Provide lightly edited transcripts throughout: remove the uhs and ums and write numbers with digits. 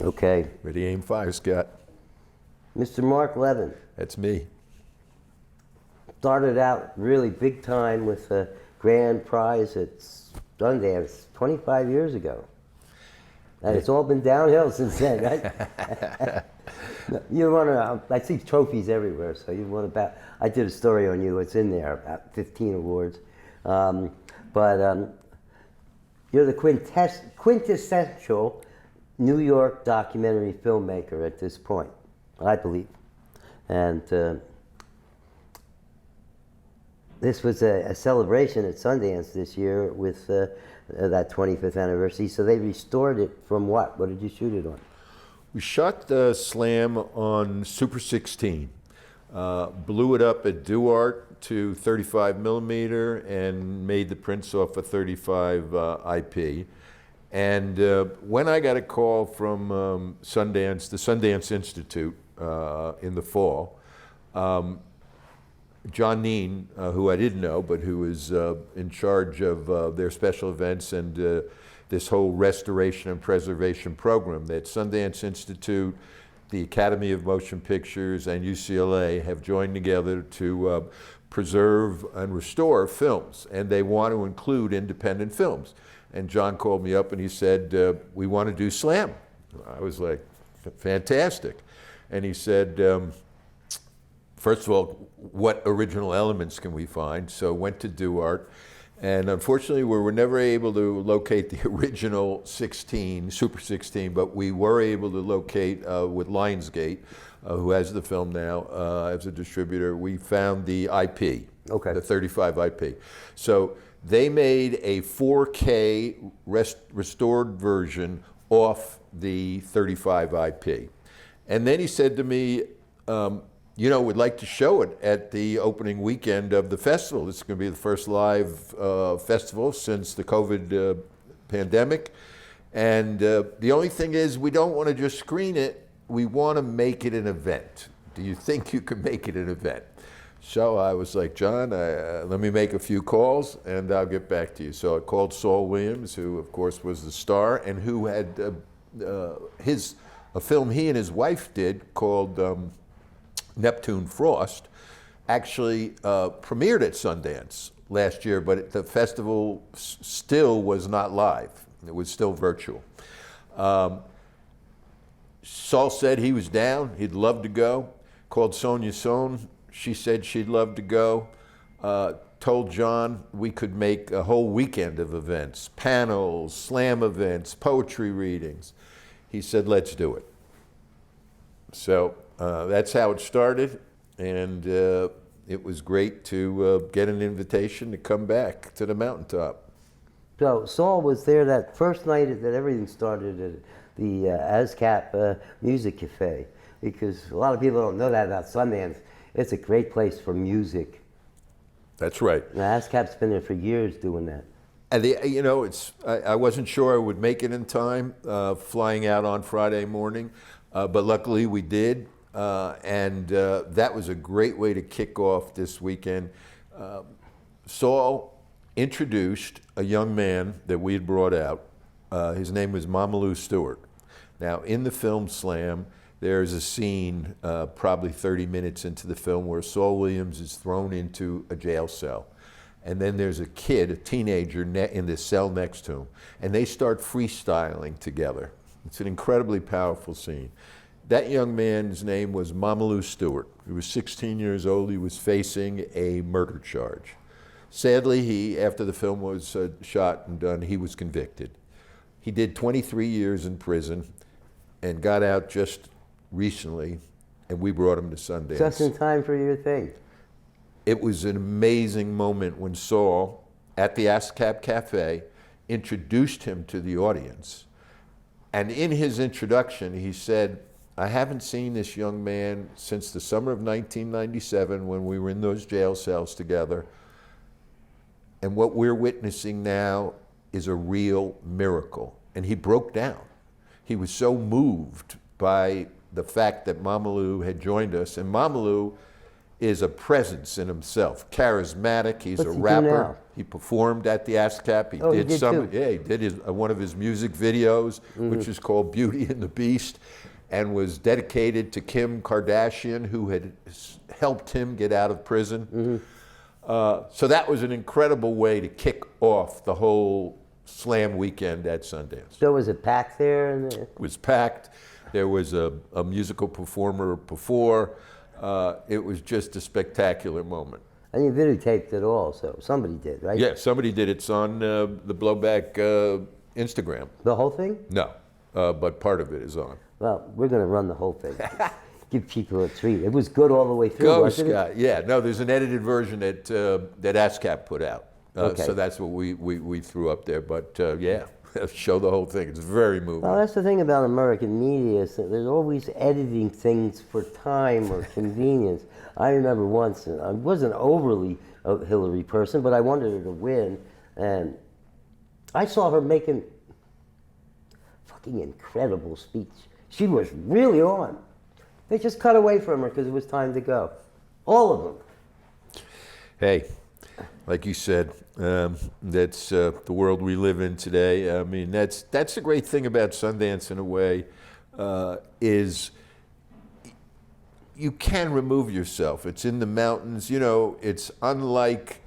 Okay. Ready, aim, fire, Scott. Mr. Marc Levin That's me. started out really big time with a grand prize at Sundance 25 years ago. And it's all been downhill since then, right? You won I see trophies everywhere, so you won about, I did a story on you, it's in there, about 15 awards. But you're the quintessential New York documentary filmmaker at this point, I believe. And this was a celebration at Sundance this year with that 25th anniversary. So they restored it from what? What did you shoot it on? We shot the Slam on Super 16, blew it up at duArt to 35 millimeter and made the prints off of 35 IP. And when I got a call from Sundance, the Sundance Institute in the fall, John Neen, who I didn't know, but who was in charge of their special events and this whole restoration and preservation program that Sundance Institute, the Academy of Motion Pictures, and UCLA have joined together to preserve and restore films, and they want to include independent films. And John called me up and he said, we want to do Slam. I was like, fantastic. And he said, first of all, what original elements can we find? So went to duArt, and unfortunately we were never able to locate the original 16, Super 16, but we were able to locate with Lionsgate, who has the film now as a distributor, we found the IP, okay, the 35 IP. So they made a 4K restored version off the 35 IP. And then he said to me, you know, we'd like to show it at the opening weekend of the festival. This is going to be the first live festival since the COVID pandemic. And the only thing is, we don't want to just screen it, we want to make it an event. Do you think you could make it an event? So I was like, John, let me make a few calls and I'll get back to you. So I called Saul Williams, who of course was the star and who had a film he and his wife did called Neptune Frost, actually premiered at Sundance last year, but the festival still was not live. It was still virtual. Saul said he was down, he'd love to go. Called Sonia Sohn, she said she'd love to go. Told John we could make a whole weekend of events, panels, slam events, poetry readings. He said, let's do it. So that's how it started, and it was great to get an invitation to come back to the mountaintop. So Saul was there that first night that everything started at the ASCAP Music Cafe, because a lot of people don't know that about Sundance. It's a great place for music. That's right. And ASCAP's been there for years doing that. And you know, I wasn't sure I would make it in time, flying out on Friday morning, but luckily we did. And that was a great way to kick off this weekend. Saul introduced a young man that we had brought out. His name was Mamalou Stewart. Now, in the film Slam, there's a scene probably 30 minutes into the film where Saul Williams is thrown into a jail cell. And then there's a kid, a teenager, in the cell next to him. And they start freestyling together. It's an incredibly powerful scene. That young man's name was Mamalou Stewart. He was 16 years old. He was facing a murder charge. Sadly, after the film was shot and done, he was convicted. He did 23 years in prison and got out just recently, and we brought him to Sundance. Just in time for your thing. It was an amazing moment when Saul, at the ASCAP Cafe, introduced him to the audience. And in his introduction, he said, I haven't seen this young man since the summer of 1997 when we were in those jail cells together. And what we're witnessing now is a real miracle. And he broke down. He was so moved by the fact that Mamalou had joined us. And Mamalou is a presence in himself, charismatic. He's What's a he do rapper. now? He performed at the ASCAP. He did too. Yeah, he did one of his music videos, which is called Beauty and the Beast, and was dedicated to Kim Kardashian, who had helped him get out of prison. So that was an incredible way to kick off the whole Slam weekend at Sundance. So was it packed there? It was packed. There was a musical performer before. It was just a spectacular moment. And you videotaped it all, so somebody did, right? Yeah, somebody did. It's on the Blowback Instagram. The whole thing? No, but part of it is on. Well, we're going to run the whole thing. Give people a treat. It was good all the way through, Go, wasn't Scott. it? Yeah, no, there's an edited version that ASCAP put out. Okay. So that's what we threw up there. But yeah, show the whole thing. It's very moving. Well, that's the thing about American media, is that there's always editing things for time or convenience. I remember once, and I wasn't overly a Hillary person, but I wanted her to win, and I saw her making fucking incredible speech. She was really on. They just cut away from her because it was time to go. All of them. Hey, like you said, that's the world we live in today. I mean, that's the great thing about Sundance in a way, is you can remove yourself. It's in the mountains. You know, it's unlike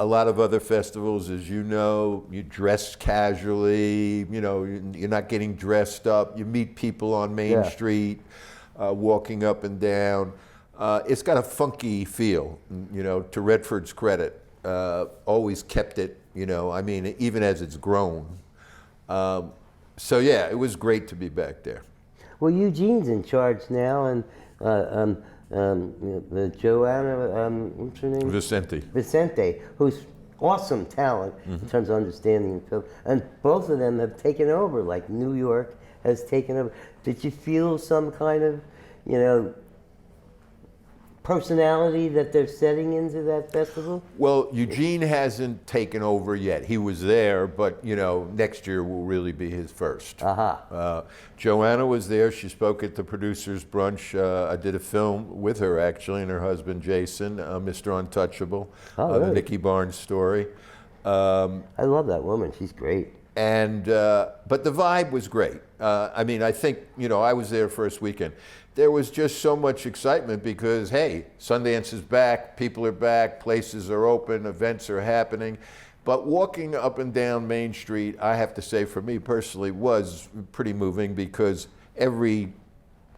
a lot of other festivals, as you know. You dress casually. You know, you're not getting dressed up. You meet people on Main Street, walking up and down. It's got a funky feel, you know, to Redford's credit. Always kept it, you know, I mean, even as it's grown. So yeah, it was great to be back there. Well, Eugene's in charge now, and Joanna, what's her name? Vicente, who's awesome talent in terms of understanding film. And both of them have taken over, like New York has taken over. Did you feel some kind of, you know, personality that they're setting into that festival? Well, Eugene hasn't taken over yet. He was there, but you know, next year will really be his first. Joanna was there. She spoke at the producers' brunch. I did a film with her actually, and her husband Jason, Mr. Untouchable, the Nicky Barnes story. I love that woman. She's great. And but the vibe was great. I mean, I think, you know, I was there first weekend. There was just so much excitement because, hey, Sundance is back, people are back, places are open, events are happening. But walking up and down Main Street, I have to say, for me personally, was pretty moving because every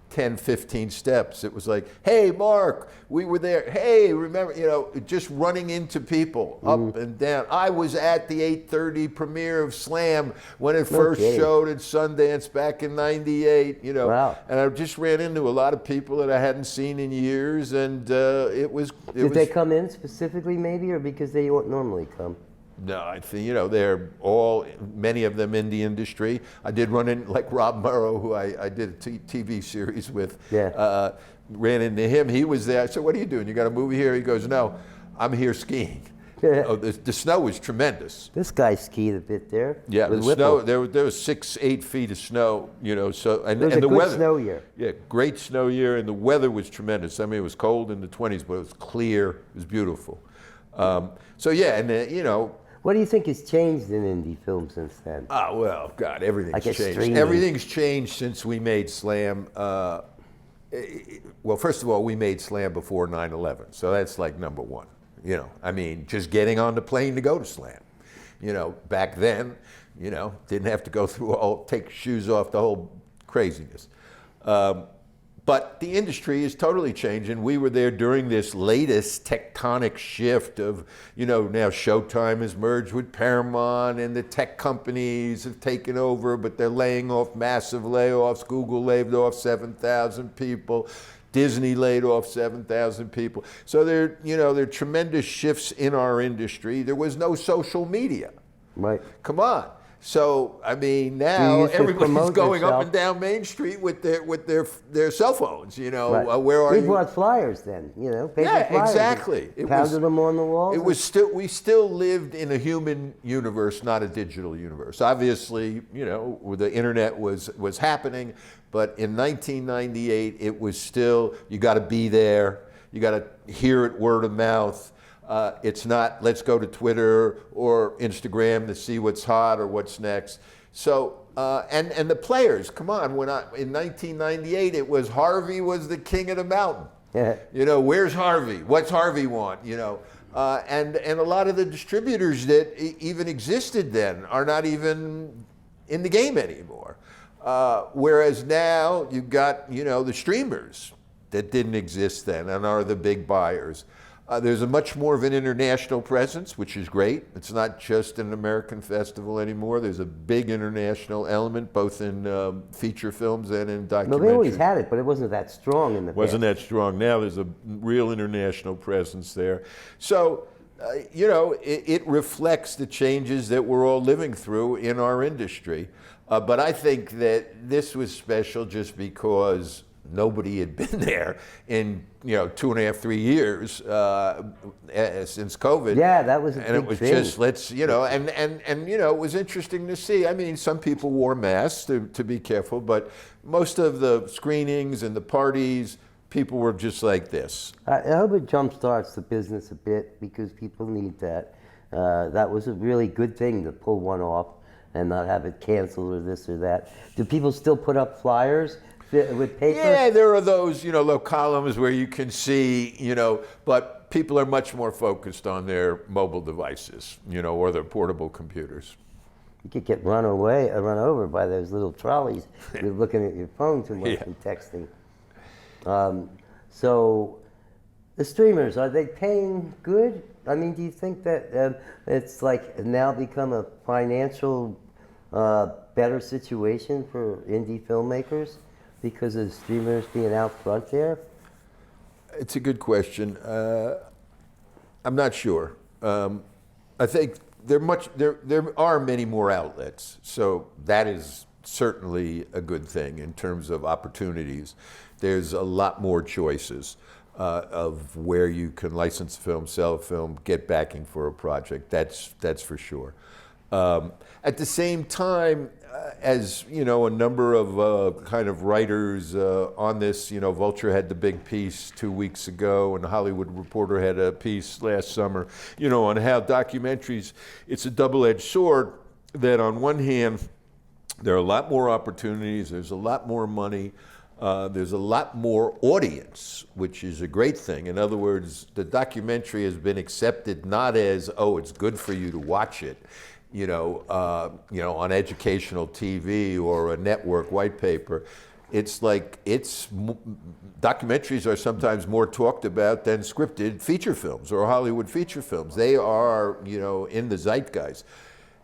10, 15 steps, it was like, hey, Mark, we were there. Hey, remember, you know, just running into people up and down. I was at the 8:30 premiere of Slam when it first showed at Sundance back in '98, you know. Wow. And I just ran into a lot of people that I hadn't seen in years, and Did they come in specifically maybe, or because they don't normally come? No, I think, you know, they're all, many of them in the industry. I did run in, like Rob Murrow, who I did a TV series with, ran into him. He was there. I said, what are you doing? You got a movie here? He goes, no, I'm here skiing. Oh, the snow was tremendous. This guy skied a bit there. Yeah, the snow, there was 6, 8 feet of snow, you know, so, and, it was and a the good weather. snow year. Yeah, great snow year, and the weather was tremendous. I mean, it was cold in the 20s, but it was clear, it was beautiful. So yeah, and you know, what do you think has changed in indie film since then? Oh, well, God, everything's changed. Streaming. Everything's changed since we made Slam. Well, first of all, we made Slam before 9/11, so that's like number one. You know, I mean, just getting on the plane to go to Slam. You know, back then, you know, didn't have to go through take shoes off, the whole craziness. But the industry is totally changing. We were there during this latest tectonic shift of, you know, now Showtime has merged with Paramount and the tech companies have taken over, but they're laying off massive layoffs. Google laid off 7,000 people. Disney laid off 7,000 people. So there are tremendous shifts in our industry. There was no social media. Right. Come on. So I mean, now everybody's going up and down Main Street with their cell phones. You know, where are you? We brought flyers then. You know, paper yeah, flyers. exactly. Pounded them on the wall. It was we still lived in a human universe, not a digital universe. Obviously, you know, the internet was happening, but in 1998, it was still, you got to be there. You got to hear it word of mouth. It's not let's go to Twitter or Instagram to see what's hot or what's next. So and the players, come on, in 1998 it was Harvey was the king of the mountain. Yeah. You know, where's Harvey? What's Harvey want? You know, and a lot of the distributors that even existed then are not even in the game anymore. Whereas now you've got, you know, the streamers that didn't exist then and are the big buyers. There's a much more of an international presence, which is great. It's not just an American festival anymore. There's a big international element, both in feature films and in documentaries. No, they always had it, but it wasn't that strong in the Wasn't past. that strong. Now there's a real international presence there. So, you know, it reflects the changes that we're all living through in our industry. But I think that this was special just because nobody had been there in, you know, 2.5, 3 years since COVID. Yeah, that was a and big it was thing. just let's, you know, and you know, it was interesting to see. I mean, some people wore masks to be careful, but most of the screenings and the parties, people were just like this. I hope it jumpstarts the business a bit because people need that. That was a really good thing to pull one off and not have it canceled or this or that. Do people still put up flyers with paper? Yeah, there are those, you know, little columns where you can see, you know, but people are much more focused on their mobile devices, you know, or their portable computers. You could get run over by those little trolleys. You're looking at your phone too much and texting. So the streamers, are they paying good? I mean, do you think that it's like now become a financial better situation for indie filmmakers because of streamers being out front there? It's a good question. I'm not sure. I think there are many more outlets, so that is certainly a good thing in terms of opportunities. There's a lot more choices of where you can license a film, sell a film, get backing for a project. That's for sure. At the same time, as you know, a number of kind of writers on this, you know, Vulture had the big piece 2 weeks ago, and the Hollywood Reporter had a piece last summer, you know, on how documentaries, it's a double-edged sword that on one hand, there are a lot more opportunities, there's a lot more money, there's a lot more audience, which is a great thing. In other words, the documentary has been accepted not as, oh, it's good for you to watch it, you know, on educational TV or a network white paper. It's like, documentaries are sometimes more talked about than scripted feature films or Hollywood feature films. They are, you know, in the zeitgeist.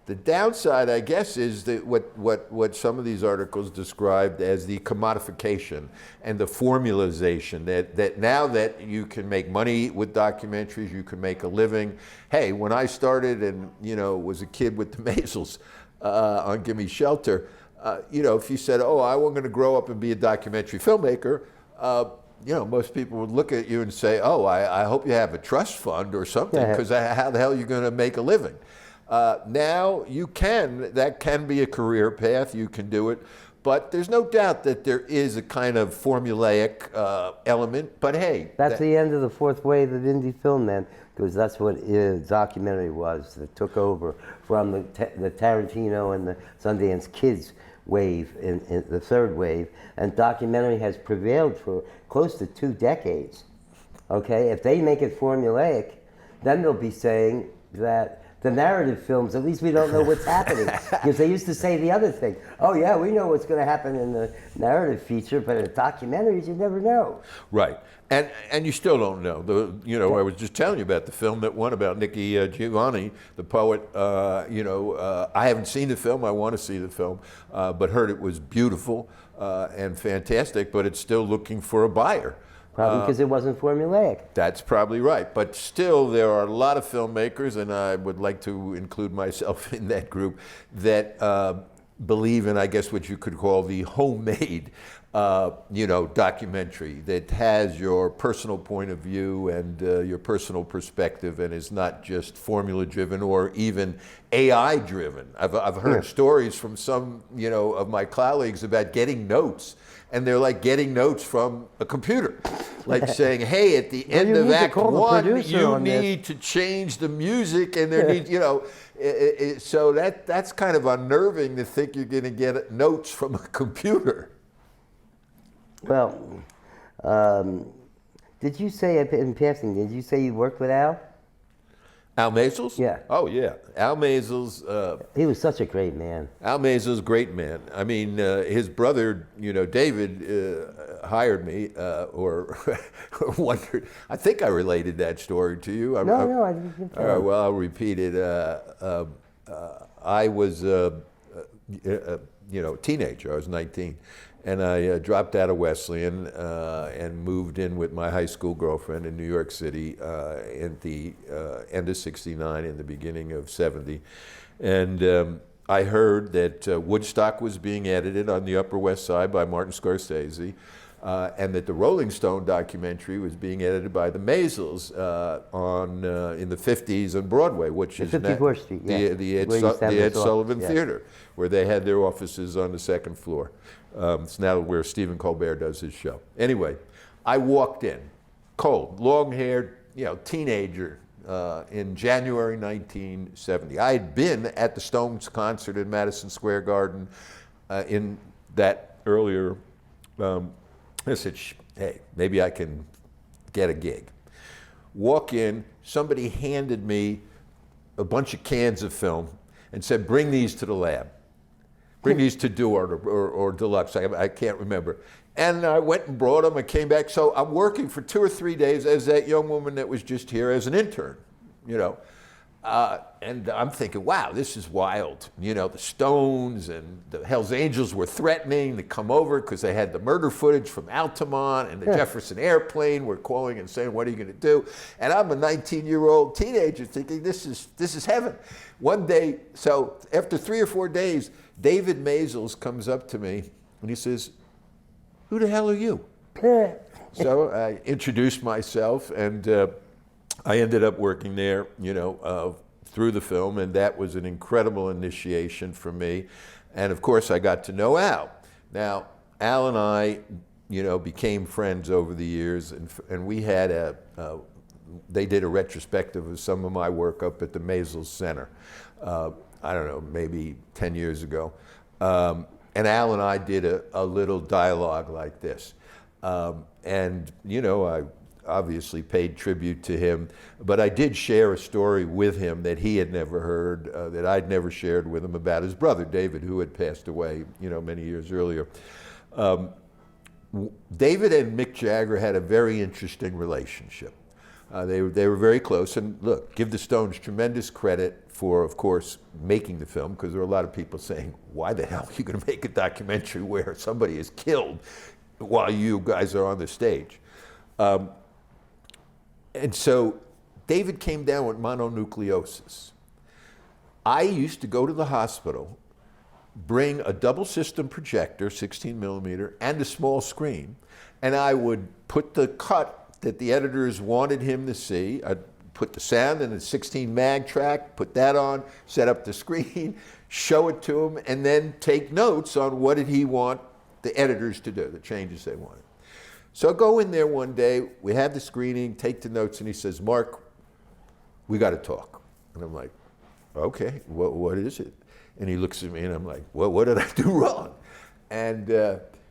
The downside, I guess, is that what some of these articles described as the commodification and the formalization that now that you can make money with documentaries, you can make a living. Hey, when I started and, you know, was a kid with the measles on Gimme Shelter, you know, if you said, oh, I want to grow up and be a documentary filmmaker, you know, most people would look at you and say, oh, I hope you have a trust fund or something, because how the hell are you going to make a living? Now that can be a career path, you can do it, but there's no doubt that there is a kind of formulaic element, but hey. That's the end of the fourth wave of indie film then, because that's what documentary was, that took over from the Tarantino and the Sundance Kids wave, in the third wave, and documentary has prevailed for close to 2 decades. Okay, if they make it formulaic, then they'll be saying that the narrative films, at least we don't know what's happening. Because they used to say the other thing. Oh yeah, we know what's going to happen in the narrative feature, but in documentaries, you never know. Right, and you still don't know. You know, I was just telling you about the film that won about Nikki Giovanni, the poet. You know, I haven't seen the film. I want to see the film, but heard it was beautiful and fantastic. But it's still looking for a buyer. Probably because it wasn't formulaic. That's probably right. But still, there are a lot of filmmakers, and I would like to include myself in that group, that believe in, I guess, what you could call the homemade, you know, documentary that has your personal point of view and your personal perspective and is not just formula-driven or even AI-driven. I've heard stories from some, you know, of my colleagues about getting notes, and they're like getting notes from a computer. like saying, "Hey, at the end you of need to Act call the One, producer you on this." need to change the music, and there needs, so that's kind of unnerving to think you're going to get notes from a computer. Well, did you say in passing? Did you say you worked with Al? Al Maisels? Yeah. Oh yeah, Al Maisels. He was such a great man. Al Maisels, great man. I mean, his brother, David, hired me, or wondered. I think I related that story to you. No, I didn't. All right, well, I'll repeat it. I was, teenager. I was 19, and I dropped out of Wesleyan and moved in with my high school girlfriend in New York City at the end of '69 and the beginning of '70, and I heard that Woodstock was being edited on the Upper West Side by Martin Scorsese. And that the Rolling Stone documentary was being edited by the Maisels in the 50s on Broadway, which is 54th Street, yeah. the Ed, Where you stand Ed us off, Sullivan yeah. Theater, where they had their offices on the second floor. It's now where Stephen Colbert does his show. Anyway, I walked in, cold, long-haired, teenager, in January 1970. I had been at the Stones concert in Madison Square Garden in that earlier. I said, hey, maybe I can get a gig. Walk in, somebody handed me a bunch of cans of film and said, bring these to the lab. Bring these to Duart or Deluxe, I can't remember. And I went and brought them, I came back. So I'm working for 2 or 3 days as that young woman that was just here as an intern, And I'm thinking, wow, this is wild. The Stones and the Hells Angels were threatening to come over because they had the murder footage from Altamont, and the Jefferson Airplane were calling and saying, what are you going to do? And I'm a 19-year-old teenager thinking, this is heaven. One day, so after 3 or 4 days, David Maisels comes up to me and he says, who the hell are you? So I introduced myself, and I ended up working there, through the film, and that was an incredible initiation for me. And of course, I got to know Al. Now, Al and I, became friends over the years, and we had they did a retrospective of some of my work up at the Maisels Center. I don't know, maybe 10 years ago. And Al and I did a little dialogue like this. And I obviously paid tribute to him, but I did share a story with him that he had never heard, that I'd never shared with him, about his brother, David, who had passed away, many years earlier. David and Mick Jagger had a very interesting relationship. They were very close, and look, give the Stones tremendous credit for, of course, making the film, because there were a lot of people saying, why the hell are you going to make a documentary where somebody is killed while you guys are on the stage? And so David came down with mononucleosis. I used to go to the hospital, bring a double system projector, 16 millimeter, and a small screen, and I would put the cut that the editors wanted him to see. I'd put the sound in a 16 mag track, put that on, set up the screen, show it to him, and then take notes on what did he want the editors to do, the changes they wanted. So I go in there one day, we have the screening, take the notes, and he says, Mark, we got to talk. And I'm like, okay, what is it? And he looks at me and I'm like, well, what did I do wrong? And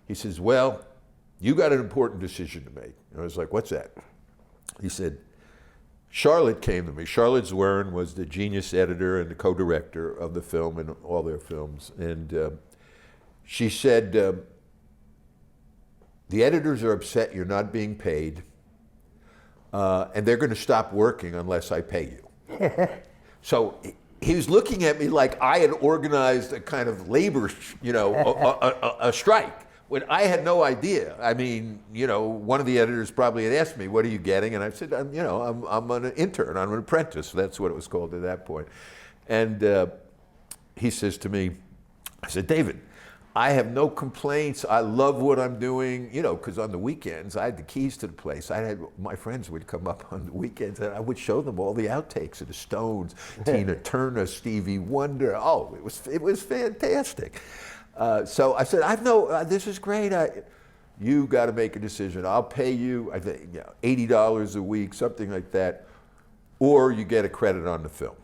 he says, well, you got an important decision to make. And I was like, what's that? He said, Charlotte came to me. Charlotte Zwern was the genius editor and the co-director of the film and all their films. And she said, the editors are upset you're not being paid, and they're going to stop working unless I pay you. So he was looking at me like I had organized a kind of labor, a strike, when I had no idea. I mean, one of the editors probably had asked me, what are you getting? And I said, I'm an intern, I'm an apprentice. That's what it was called at that point. And he says to me, I said, David, I have no complaints. I love what I'm doing, because on the weekends, I had the keys to the place. My friends would come up on the weekends and I would show them all the outtakes of the Stones, Tina Turner, Stevie Wonder. Oh, it was fantastic. So I said, this is great. you got to make a decision. I'll pay you, I think, $80 a week, something like that, or you get a credit on the film.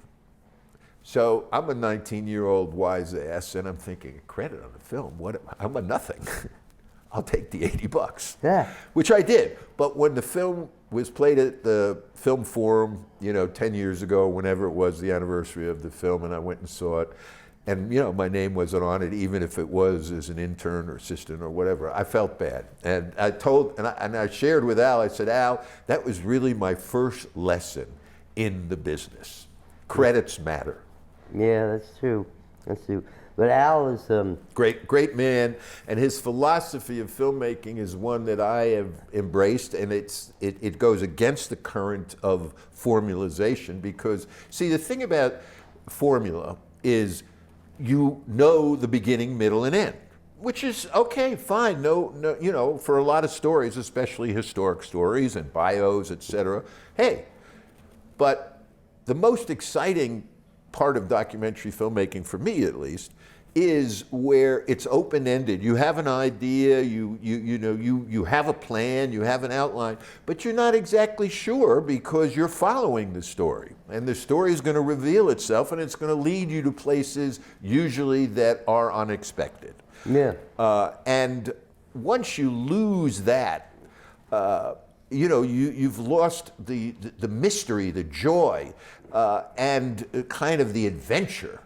So I'm a 19-year-old wise ass, and I'm thinking, a credit on the film? What? I'm a nothing. I'll take the $80. Yeah. Which I did. But when the film was played at the Film Forum, 10 years ago, whenever it was the anniversary of the film, and I went and saw it, and my name wasn't on it, even if it was as an intern or assistant or whatever, I felt bad. And I told, and I shared with Al, I said, Al, that was really my first lesson in the business. Credits matter. Yeah, that's true. That's true. But Al is great man, and his philosophy of filmmaking is one that I have embraced, and it goes against the current of formalization, because see, the thing about formula is you know the beginning, middle, and end, which is okay, fine. No, for a lot of stories, especially historic stories and bios, etc. Hey, but the most exciting part of documentary filmmaking, for me at least, is where it's open-ended. You have an idea, you have a plan, you have an outline, but you're not exactly sure because you're following the story. And the story is going to reveal itself, and it's going to lead you to places usually that are unexpected. yeah. And once you lose that, you've lost the mystery, the joy, and kind of the adventure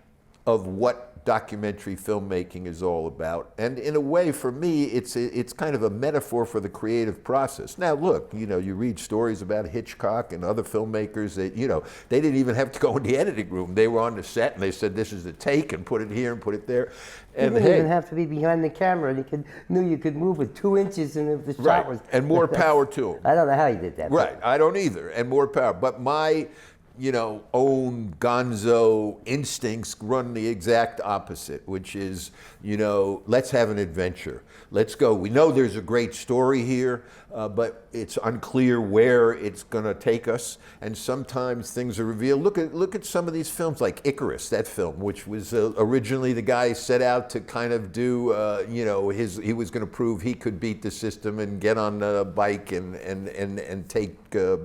of what documentary filmmaking is all about. And in a way, for me, it's kind of a metaphor for the creative process. Now, look, you read stories about Hitchcock and other filmmakers that, they didn't even have to go in the editing room. They were on the set and they said, this is the take, and put it here and put it there. And You didn't even have to be behind the camera, and you could move with 2 inches, and if the shot was... And more power to them. I don't know how he did that. Right, I don't either, and more power. But my, own gonzo instincts run the exact opposite, which is, let's have an adventure. Let's go. We know there's a great story here, but it's unclear where it's going to take us. And sometimes things are revealed. Look at some of these films, like Icarus, that film, which was originally the guy set out to kind of do, he was going to prove he could beat the system and get on a bike and take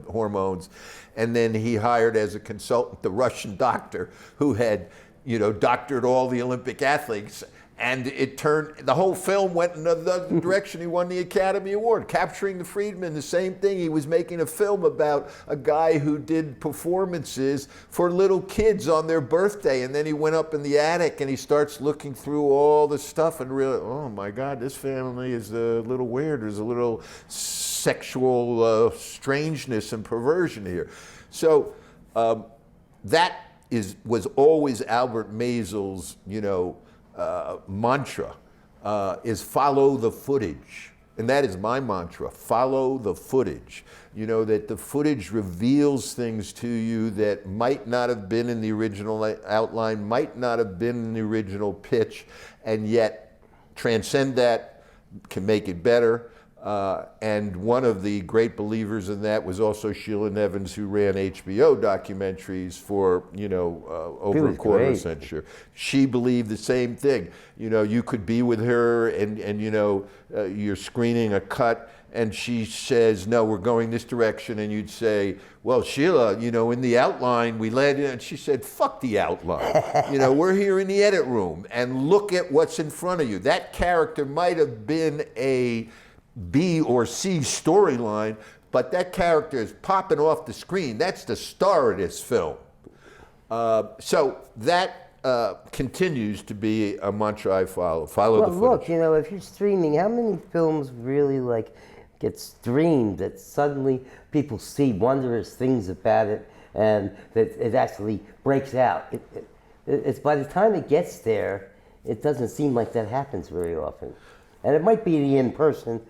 hormones. And then he hired as a consultant the Russian doctor who had, doctored all the Olympic athletes. And the whole film went in another direction. He won the Academy Award. Capturing the Freedmen, the same thing. He was making a film about a guy who did performances for little kids on their birthday. And then he went up in the attic and he starts looking through all the stuff and realized, oh my God, this family is a little weird. There's a little sexual strangeness and perversion here. So that was always Albert Maysles', mantra, is follow the footage. And that is my mantra, follow the footage. That the footage reveals things to you that might not have been in the original outline, might not have been in the original pitch, and yet transcend that, can make it better. And one of the great believers in that was also Sheila Nevins, who ran HBO documentaries for, over a quarter of a century. She believed the same thing. You could be with her and you're screening a cut and she says, no, we're going this direction. And you'd say, well, Sheila, in the outline we landed, and she said, fuck the outline. We're here in the edit room and look at what's in front of you. That character might have been a B or C storyline, but that character is popping off the screen. That's the star of this film. So that continues to be a mantra I follow. Follow the footage. Look, if you're streaming, how many films really get streamed that suddenly people see wondrous things about it and that it actually breaks out? It's by the time it gets there, it doesn't seem like that happens very often. And it might be the in-person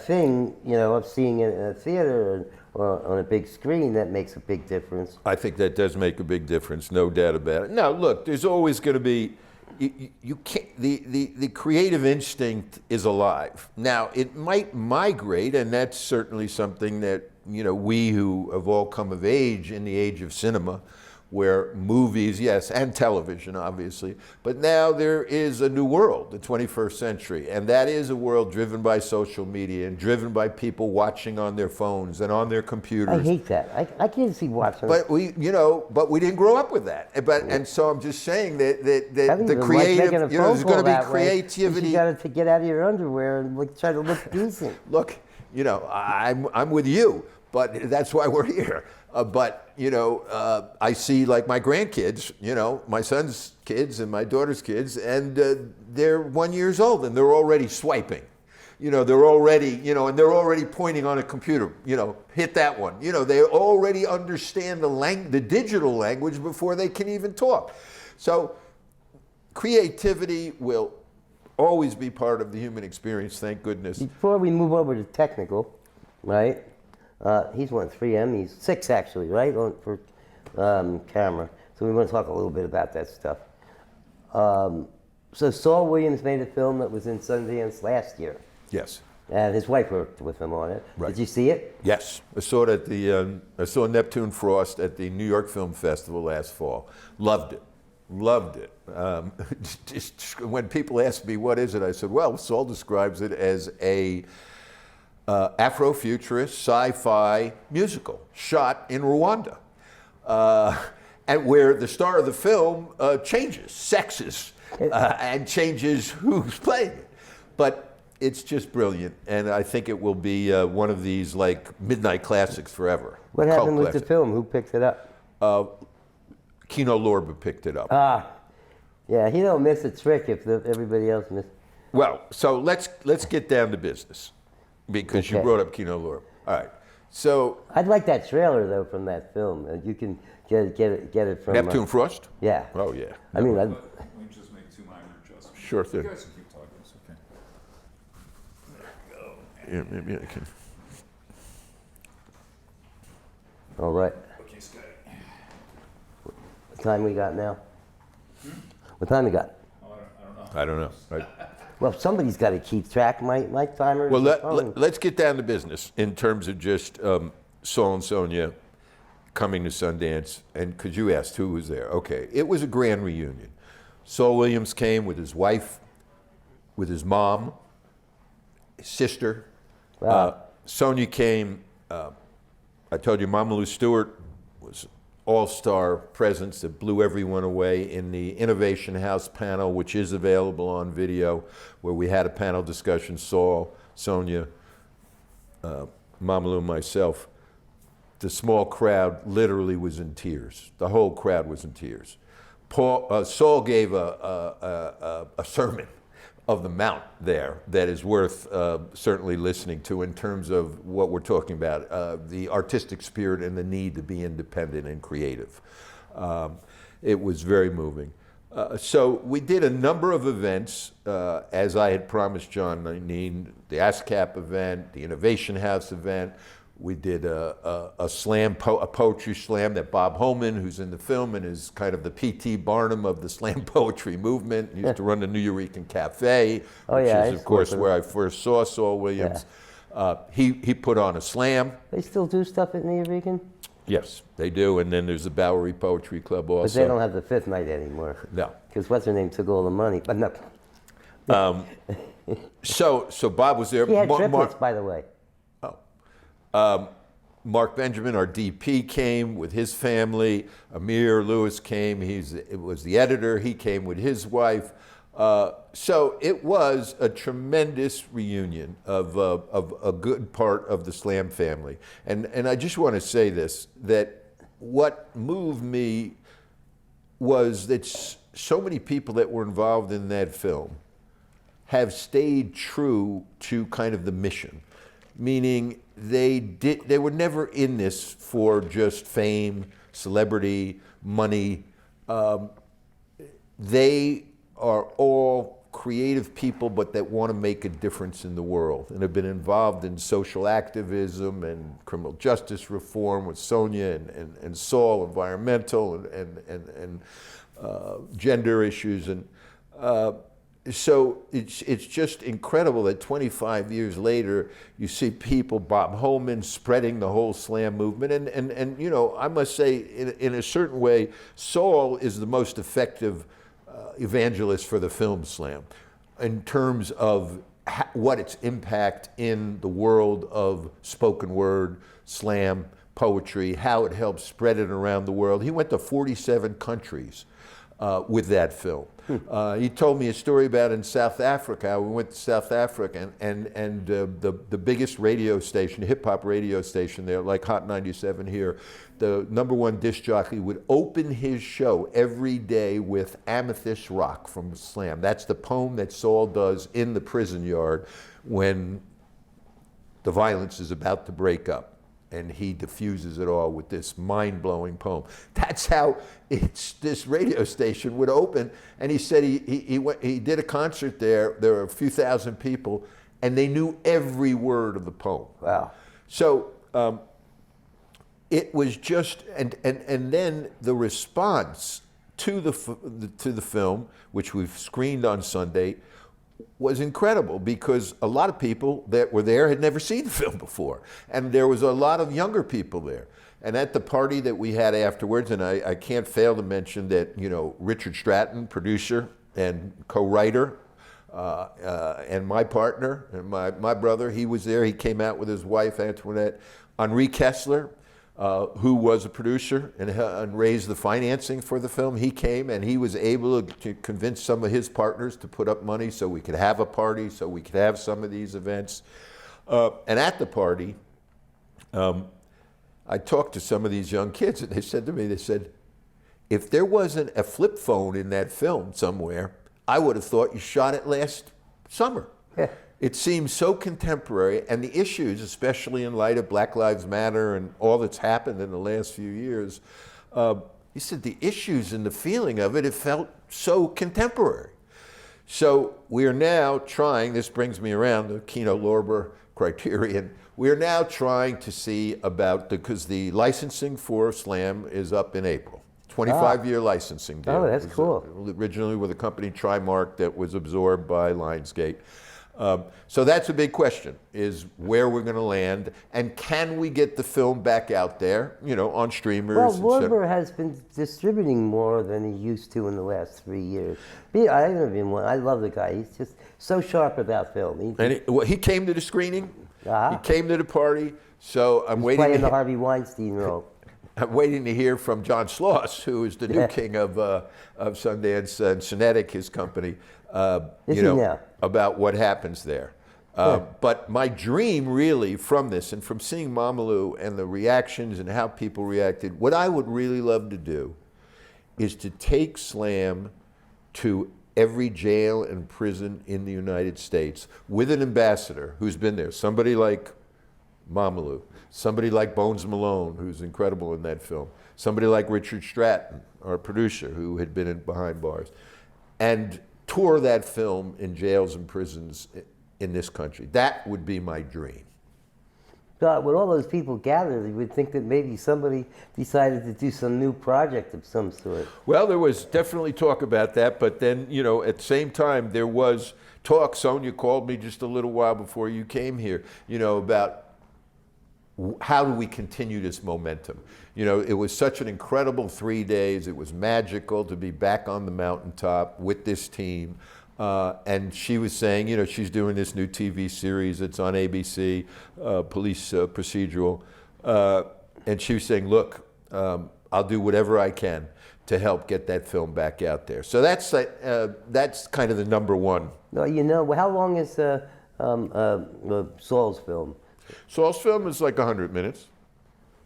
thing, of seeing it in a theater or on a big screen that makes a big difference. I think that does make a big difference, no doubt about it. Now, look, there's always going to be, you can't, the creative instinct is alive. Now, it might migrate, and that's certainly something that, we who have all come of age in the age of cinema, where movies, yes, and television, obviously, but now there is a new world, the 21st century, and that is a world driven by social media and driven by people watching on their phones and on their computers. I hate that. I can't see watching. But we didn't grow up with that. And so I'm just saying that the creative, there's going to be creativity. You got to get out of your underwear and try to look decent. Look, I'm with you, but that's why we're here. I see like my grandkids, my son's kids and my daughter's kids, and they're 1 year old and they're already swiping. They're already, and they're already pointing on a computer, hit that one. They already understand the digital language before they can even talk. So creativity will always be part of the human experience, thank goodness. Before we move over to technical, right? He's won 3 Emmys, 6 actually, right, for camera. So we want to talk a little bit about that stuff. So Saul Williams made a film that was in Sundance last year. Yes. And his wife worked with him on it. Right. Did you see it? Yes, I saw it at I saw Neptune Frost at the New York Film Festival last fall. Loved it. Just when people ask me what is it, I said, well, Saul describes it as a Afrofuturist sci-fi musical shot in Rwanda, and where the star of the film changes sexes and changes who's playing it. But it's just brilliant, and I think it will be one of these like midnight classics forever. What happened with the film? Who picked it up? Kino Lorber picked it up. Yeah, he don't miss a trick if everybody else misses. Well, so let's get down to business, because you brought up Kino Lorber. All right, so I'd like that trailer though from that film. You can get it from Neptune Frost. Yeah. Oh yeah. I mean, Let me just make 2 minor adjustments. Sure thing. You guys can keep talking. It's okay. Yeah, maybe I can. all right. Okay, Scotty. What time we got now? What time we got? Oh, I don't know. I don't know. Right. Well, somebody's got to keep track. My timer. Well, let's get down to business in terms of just Saul and Sonia coming to Sundance, and because you asked who was there. Okay, it was a grand reunion. Saul Williams came with his wife, with his mom, his sister. Wow. Sonia came. I told you, Mama Lou Stewart was all-star presence that blew everyone away in the Innovation House panel, which is available on video, where we had a panel discussion, Saul, Sonia, Mama Lou, myself. The small crowd literally was in tears. The whole crowd was in tears. Saul gave a sermon of the Mount there that is worth certainly listening to in terms of what we're talking about, the artistic spirit and the need to be independent and creative. It was very moving. So we did a number of events, as I had promised John Neen, the ASCAP event, the Innovation House event. We did a poetry slam that Bob Holman, who's in the film and is kind of the P.T. Barnum of the slam poetry movement, he used to run the New Eurekan Cafe, which is, of course, where I first saw Saul Williams. Yeah. He put on a slam. They still do stuff at New Eurekan? Yes, they do, and then there's the Bowery Poetry Club also. But they don't have the 5th night anymore. No. Because what's her name took all the money, but no. So Bob was there. He had triplets, by the way. Mark Benjamin, our DP, came with his family. Amir Lewis came. It was the editor. He came with his wife. So it was a tremendous reunion of a good part of the Slam family. And I just want to say this, that what moved me was that so many people that were involved in that film have stayed true to kind of the mission, meaning they were never in this for just fame, celebrity, money. They are all creative people, but that want to make a difference in the world and have been involved in social activism and criminal justice reform with Sonia and Saul, environmental and gender issues. And so it's just incredible that 25 years later, you see people, Bob Holman, spreading the whole slam movement. And you know, I must say, in a certain way, Saul is the most effective evangelist for the film slam in terms of what its impact in the world of spoken word, slam, poetry, how it helps spread it around the world. He went to 47 countries with that film. He told me a story about in South Africa. We went to South Africa, and the biggest radio station, hip hop radio station there, like Hot 97 here, the #1 disc jockey would open his show every day with Amethyst Rock from Slam. That's the poem that Saul does in the prison yard when the violence is about to break up. And he diffuses it all with this mind-blowing poem. That's how this radio station would open. And he said he did a concert there. There were a few thousand people, and they knew every word of the poem. Wow. So it was just, and then the response to the film, which we've screened on Sunday, was incredible, because a lot of people that were there had never seen the film before, and there was a lot of younger people there. And at the party that we had afterwards, and I can't fail to mention that, you know, Richard Stratton, producer and co-writer, and my partner and my brother, he was there. He came out with his wife Antoinette. Henri Kessler, who was a producer and raised the financing for the film, he came, and he was able to convince some of his partners to put up money so we could have a party, so we could have some of these events. And at the party, I talked to some of these young kids, and they said to me, they said, if there wasn't a flip phone in that film somewhere, I would have thought you shot it last summer. Yeah. It seems so contemporary, and the issues, especially in light of Black Lives Matter and all that's happened in the last few years, he said the issues and the feeling of it felt so contemporary. So we are now trying, this brings me around the Kino Lorber criterion, we are now trying to see about, because the licensing for Slam is up in April. 25-year licensing deal. Oh, that's cool. Originally with a company, Trimark, that was absorbed by Lionsgate. So that's a big question, is where we're going to land, and can we get the film back out there, you know, on streamers. Well, Lorber has been distributing more than he used to in the last 3 years. I love the guy. He's just so sharp about film. He came to the screening. Uh-huh. He came to the party. So I'm waiting. Playing the Harvey Weinstein role. I'm waiting to hear from John Schloss, who is the new king of Sundance and Cinetic, his company. About what happens there. But my dream really from this, and from seeing Mamalu and the reactions and how people reacted, what I would really love to do is to take Slam to every jail and prison in the United States with an ambassador who's been there, somebody like Mamalu, somebody like Bones Malone, who's incredible in that film, somebody like Richard Stratton, our producer, who had been behind bars, and tour that film in jails and prisons in this country. That would be my dream. God, with all those people gathered, you would think that maybe somebody decided to do some new project of some sort. Well, there was definitely talk about that, but then, you know, at the same time, there was talk. Sonia called me just a little while before you came here, you know, about how do we continue this momentum? You know, it was such an incredible 3 days. It was magical to be back on the mountaintop with this team. And she was saying, you know, she's doing this new TV series. It's on ABC, police procedural. And she was saying, look, I'll do whatever I can to help get that film back out there. So that's kind of the number one. No, you know, how long is Saul's film? Saul's film is like 100 minutes.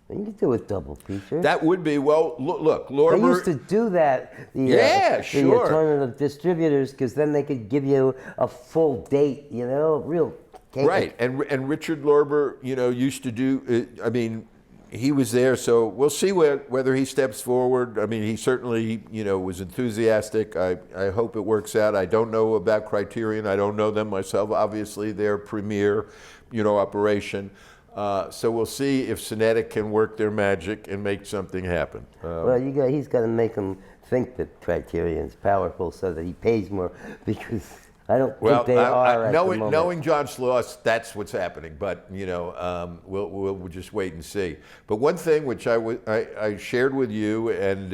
You could do a double feature. That would be, well, look, Lorber. They used to do that, Yeah, sure. the alternative distributors, because then they could give you a full date, you know, real cake. Right, and Richard Lorber, you know, used to do, I mean, he was there, so we'll see whether he steps forward. I mean, he certainly, you know, was enthusiastic. I hope it works out. I don't know about Criterion. I don't know them myself. Obviously, their premier, you know, operation. So we'll see if Cinetic can work their magic and make something happen. Well, he's got to make them think that Criterion's powerful so that he pays more, because I don't Well, think they are at the knowing, moment. knowing John Schloss, that's what's happening. But we'll just wait and see. But one thing which I shared with you, and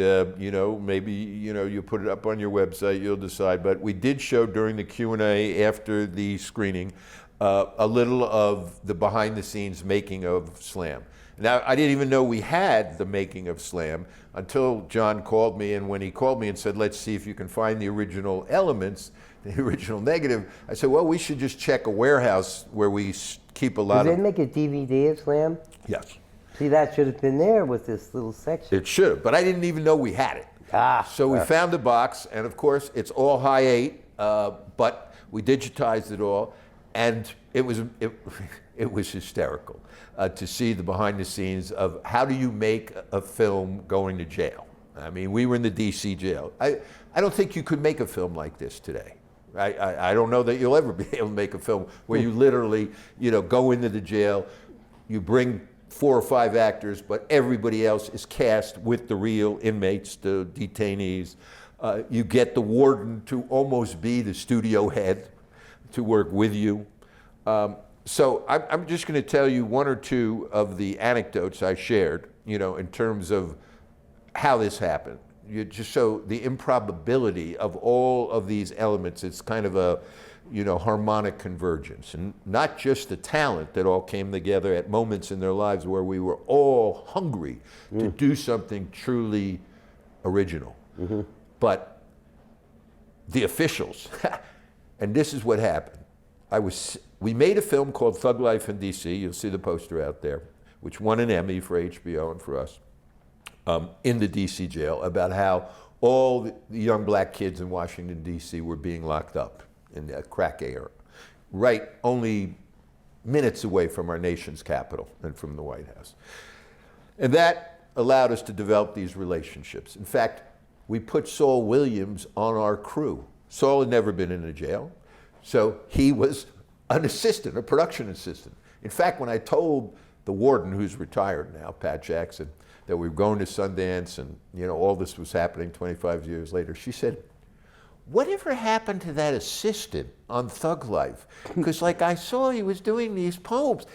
maybe you put it up on your website, you'll decide. But we did show during the Q&A after the screening a little of the behind-the-scenes making of Slam. Now, I didn't even know we had the making of Slam until John called me, and when he called me and said, let's see if you can find the original elements, the original negative, I said, well, we should just check a warehouse where we keep a lot Did of... they make a DVD of Slam? Yes. See, that should have been there with this little section. It should have, but I didn't even know we had it. So we found the box, and of course, it's all high 8, but we digitized it all, and it was hysterical to see the behind the scenes of how do you make a film going to jail. I mean, we were in the DC jail. I don't think you could make a film like this today. I don't know that you'll ever be able to make a film where you literally, go into the jail, you bring 4 or 5 actors, but everybody else is cast with the real inmates, the detainees. You get the warden to almost be the studio head to work with you. So I'm just going to tell you 1 or 2 of the anecdotes I shared, in terms of how this happened. You just show the improbability of all of these elements. It's kind of a, harmonic convergence, and not just the talent that all came together at moments in their lives where we were all hungry to do something truly original, but the officials. And this is what happened. We made a film called Thug Life in DC. You'll see the poster out there, which won an Emmy for HBO and for us. In the DC jail, about how all the young black kids in Washington, D.C. were being locked up in the crack era, right only minutes away from our nation's capital and from the White House. And that allowed us to develop these relationships. In fact, we put Saul Williams on our crew. Saul had never been in a jail, so he was an assistant, a production assistant. In fact, when I told the warden, who's retired now, Pat Jackson, that we were going to Sundance and all this was happening 25 years later, she said, whatever happened to that assistant on Thug Life? Because I saw he was doing these poems.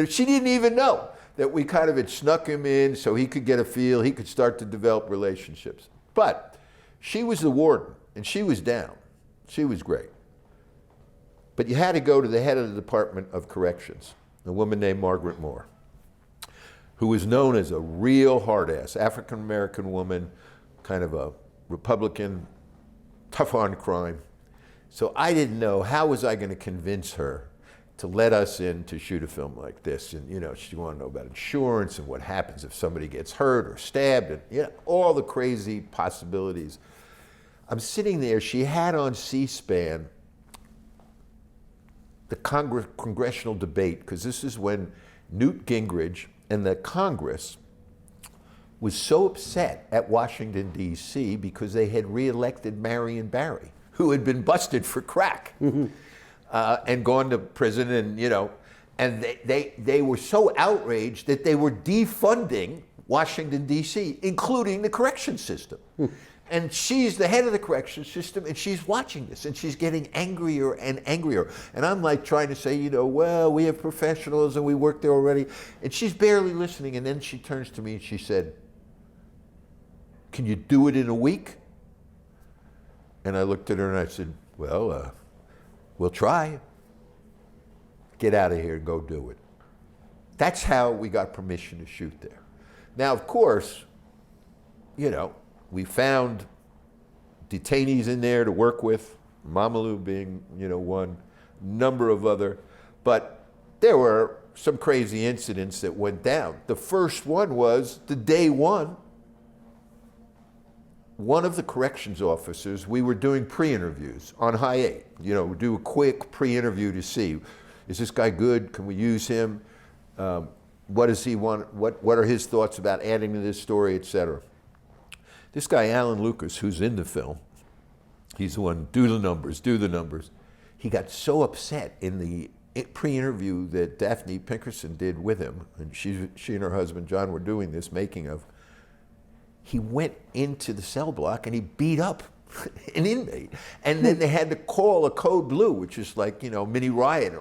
She didn't even know that we kind of had snuck him in so he could get a feel, he could start to develop relationships. But she was the warden and she was down. She was great. But you had to go to the head of the Department of Corrections, a woman named Margaret Moore, who was known as a real hard-ass, African-American woman, kind of a Republican, tough on crime. So I didn't know, how was I going to convince her to let us in to shoot a film like this? And she wanted to know about insurance and what happens if somebody gets hurt or stabbed, and all the crazy possibilities. I'm sitting there, she had on C-SPAN the congressional debate, because this is when Newt Gingrich and the Congress was so upset at Washington, D.C. because they had reelected Marion Barry, who had been busted for crack and gone to prison, and they were so outraged that they were defunding Washington, D.C., including the correction system. And she's the head of the correction system, and she's watching this, and she's getting angrier and angrier. And I'm trying to say, well, we have professionals and we work there already. And she's barely listening. And then she turns to me and she said, can you do it in a week? And I looked at her and I said, well, we'll try. Get out of here and go do it. That's how we got permission to shoot there. Now, of course, we found detainees in there to work with, Mamalu being, one, number of other, but there were some crazy incidents that went down. The first one was the day one of the corrections officers, we were doing pre-interviews on High 8. We do a quick pre-interview to see, is this guy good? Can we use him? What does he want? What are his thoughts about adding to this story, et cetera? This guy, Alan Lucas, who's in the film, he's the one, do the numbers. He got so upset in the pre-interview that Daphne Pinkerson did with him, and she and her husband, John, were doing this making of. He went into the cell block and he beat up an inmate. And then they had to call a code blue, which is like, mini riot.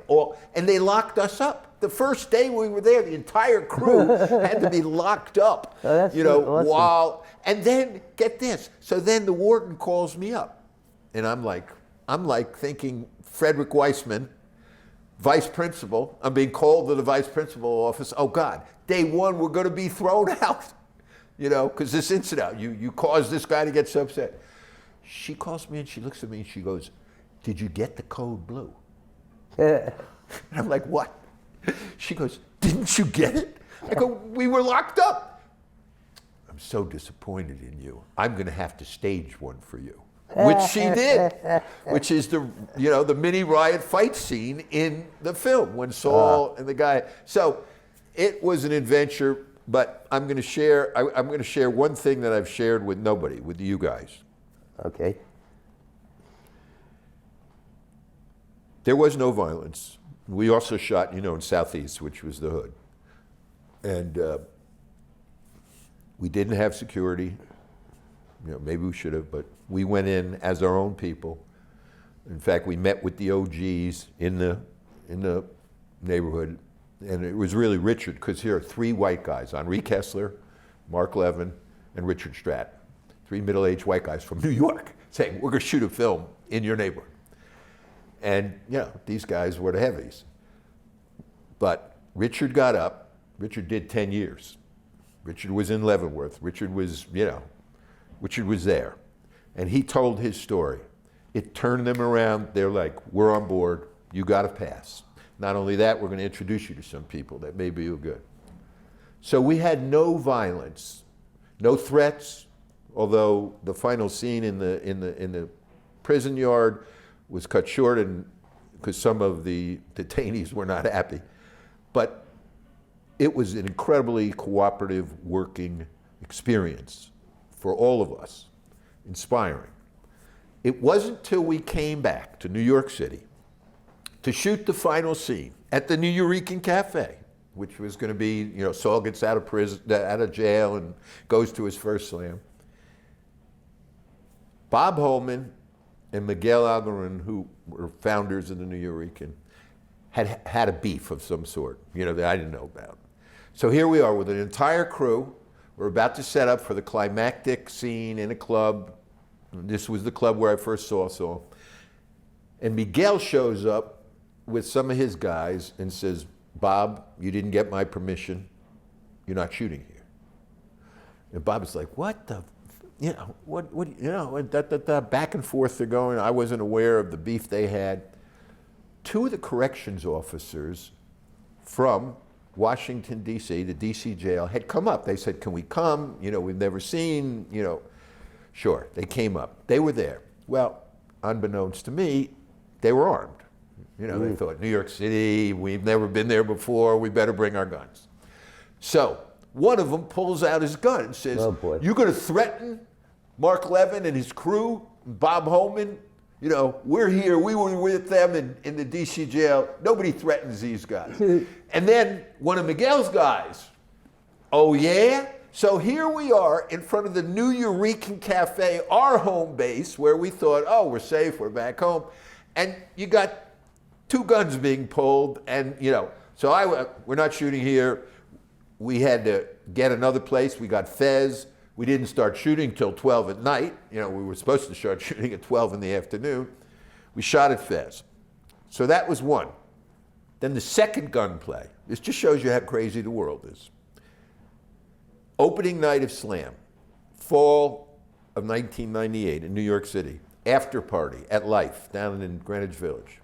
And they locked us up. The first day we were there, the entire crew had to be locked up. Oh, that's awesome. And then, get this, so then the warden calls me up. And I'm like thinking, Frederick Weissman, vice principal, I'm being called to the vice principal office. Oh God, day one, we're gonna be thrown out. Because this incident, you caused this guy to get so upset. She calls me and she looks at me and she goes, "Did you get the code blue?" And I'm like, "What?" She goes, "Didn't you get it?" I go, "We were locked up." "I'm so disappointed in you. I'm going to have to stage one for you." Which she did, which is the mini riot fight scene in the film when Saul and the guy. So it was an adventure, but I'm going to share one thing that I've shared with nobody, with you guys. Okay. There was no violence. We also shot, in Southeast, which was the hood. And we didn't have security. Maybe we should have, but we went in as our own people. In fact, we met with the OGs in the neighborhood. And it was really Richard, because here are three white guys, Henri Kessler, Marc Levin, and Richard Stratt. Three middle-aged white guys from New York saying, "We're going to shoot a film in your neighborhood." And, these guys were the heavies. But Richard got up. Richard did 10 years. Richard was in Leavenworth. Richard was there. And he told his story. It turned them around. They're like, "We're on board. You got to pass. Not only that, we're going to introduce you to some people that may be good." So we had no violence, no threats, although the final scene in the prison yard was cut short because some of the detainees were not happy. But it was an incredibly cooperative working experience for all of us, inspiring. It wasn't till we came back to New York City to shoot the final scene at the Nuyorican Cafe, which was going to be, Saul gets out of jail and goes to his first slam. Bob Holman and Miguel Algarin, who were founders of the Nuyorican, had a beef of some sort, that I didn't know about. So here we are with an entire crew. We're about to set up for the climactic scene in a club. This was the club where I first saw Saul. And Miguel shows up with some of his guys and says, "Bob, you didn't get my permission. You're not shooting here." And Bob is like, "What the, back and forth they're going. I wasn't aware of the beef they had." Two of the corrections officers from Washington, D.C., the D.C. jail, had come up. They said, "Can we come? We've never seen, Sure, they came up. They were there. Well, unbeknownst to me, they were armed. They thought, New York City, we've never been there before, we better bring our guns. So one of them pulls out his gun and says, "Oh, boy. You're going to threaten Marc Levin and his crew, Bob Holman? We're here, we were with them in the DC jail. Nobody threatens these guys." And then one of Miguel's guys, "Oh yeah? So here we are in front of the Nuyorican Cafe, our home base, where we thought, oh, we're safe, we're back home. And you got two guns being pulled, and so we're not shooting here. We had to get another place. We got Fez. We didn't start shooting till 12 at night. We were supposed to start shooting at 12 in the afternoon. We shot at Fez. So that was one. Then the second gunplay. This just shows you how crazy the world is. Opening night of Slam, fall of 1998 in New York City. After party at Life down in Greenwich Village.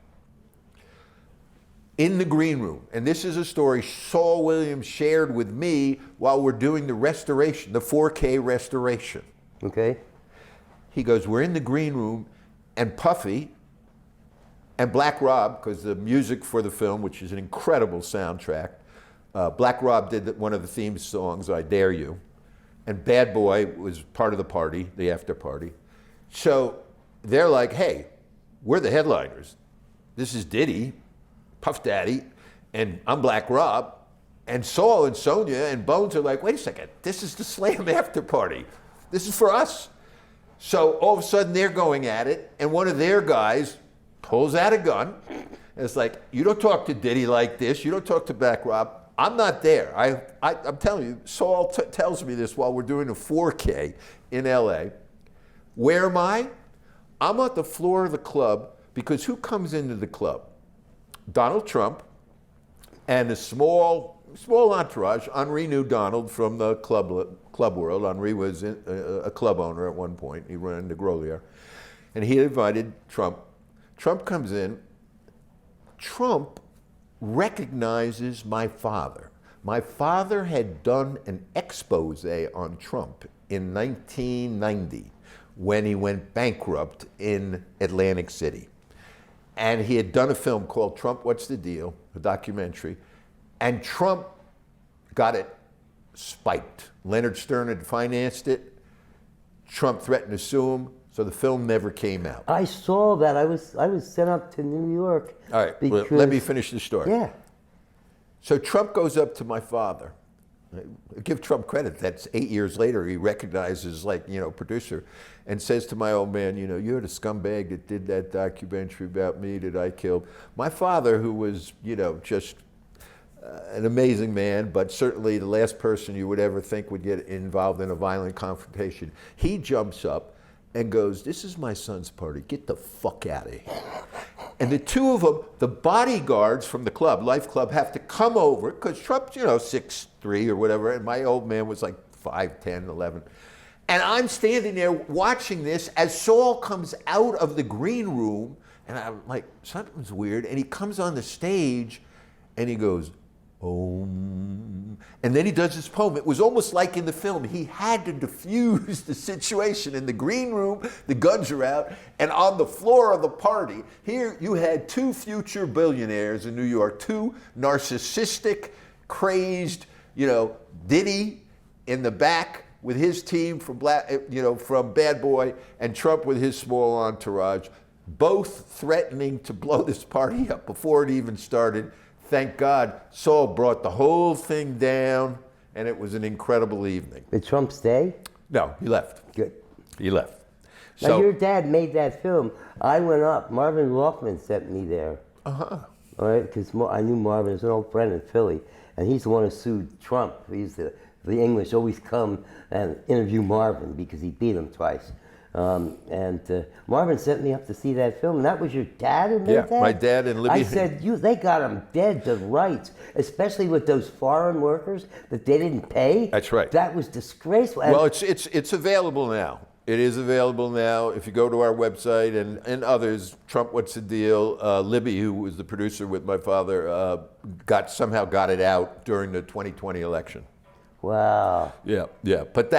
In the green room, and this is a story Saul Williams shared with me while we're doing the restoration, the 4K restoration. Okay. He goes, we're in the green room, and Puffy and Black Rob, because the music for the film, which is an incredible soundtrack, Black Rob did one of the theme songs, I Dare You, and Bad Boy was part of the party, the after party. So they're like, hey, we're the headliners. This is Diddy, Puff Daddy, and I'm Black Rob, and Saul and Sonia and Bones are like, wait a second, this is the Slam after party. This is for us. So all of a sudden they're going at it, and one of their guys pulls out a gun. And it's like, you don't talk to Diddy like this. You don't talk to Back Rob. I'm not there. I'm telling you, Saul tells me this while we're doing a 4K in LA. Where am I? I'm at the floor of the club, because who comes into the club? Donald Trump and a small entourage. Henri knew Donald from the club world. Henri was a club owner at one point. He ran into Grolier. And he invited Trump. Trump comes in. Trump recognizes my father. My father had done an expose on Trump in 1990 when he went bankrupt in Atlantic City. And he had done a film called Trump, What's the Deal? A documentary. And Trump got it spiked. Leonard Stern had financed it. Trump threatened to sue him, so the film never came out. I saw that. I was sent up to New York. All right, well, let me finish the story. Yeah. So Trump goes up to my father. I give Trump credit. That's 8 years later. He recognizes, producer, and says to my old man, you're the scumbag that did that documentary about me that I killed. My father, who was, just an amazing man, but certainly the last person you would ever think would get involved in a violent confrontation, he jumps up and goes, this is my son's party. Get the fuck out of here. And the two of them, the bodyguards from the club, Life Club, have to come over, because Trump's, 6'3" or whatever, and my old man was like 5'10", 11. And I'm standing there watching this as Saul comes out of the green room, and I'm like, something's weird. And he comes on the stage, and he goes, Om. And then he does his poem. It was almost like in the film. He had to diffuse the situation. In the green room, the guns are out, and on the floor of the party, here you had two future billionaires in New York, two narcissistic, crazed, Diddy in the back with his team from from Bad Boy, and Trump with his small entourage, both threatening to blow this party up before it even started. Thank God, Saul brought the whole thing down, and it was an incredible evening. Did Trump stay? No, he left. Good. He left. Now, your dad made that film. I went up. Marvin Rothman sent me there. Uh-huh. All right, because I knew Marvin as an old friend in Philly, and he's the one who sued Trump. The English always come and interview Marvin because he beat him twice. Marvin sent me up to see that film, and that was your dad who made that? Yeah, my dad and Libby. I said, they got him dead to rights, especially with those foreign workers that they didn't pay. That's right. That was disgraceful. Well, it's available now. It is available now. If you go to our website and others, Trump, What's the Deal? Libby, who was the producer with my father, somehow got it out during the 2020 election. Wow. Yeah. But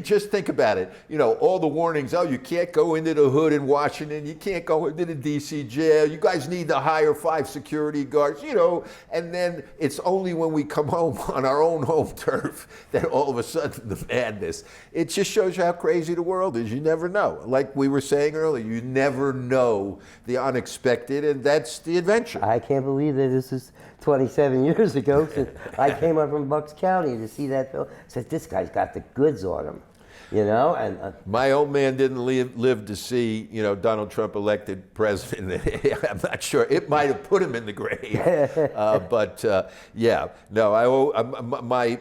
just think about it. All the warnings, you can't go into the hood in Washington, you can't go into the DC jail, you guys need to hire 5 security guards, and then it's only when we come home on our own home turf that all of a sudden the madness. It just shows you how crazy the world is. You never know. Like we were saying earlier, you never know the unexpected, and that's the adventure. I can't believe that this is 27 years ago since I came up from Bucks County to see that film. I said, this guy's got the goods on him, and my old man didn't live to see, Donald Trump elected president. I'm not sure. It might have put him in the grave.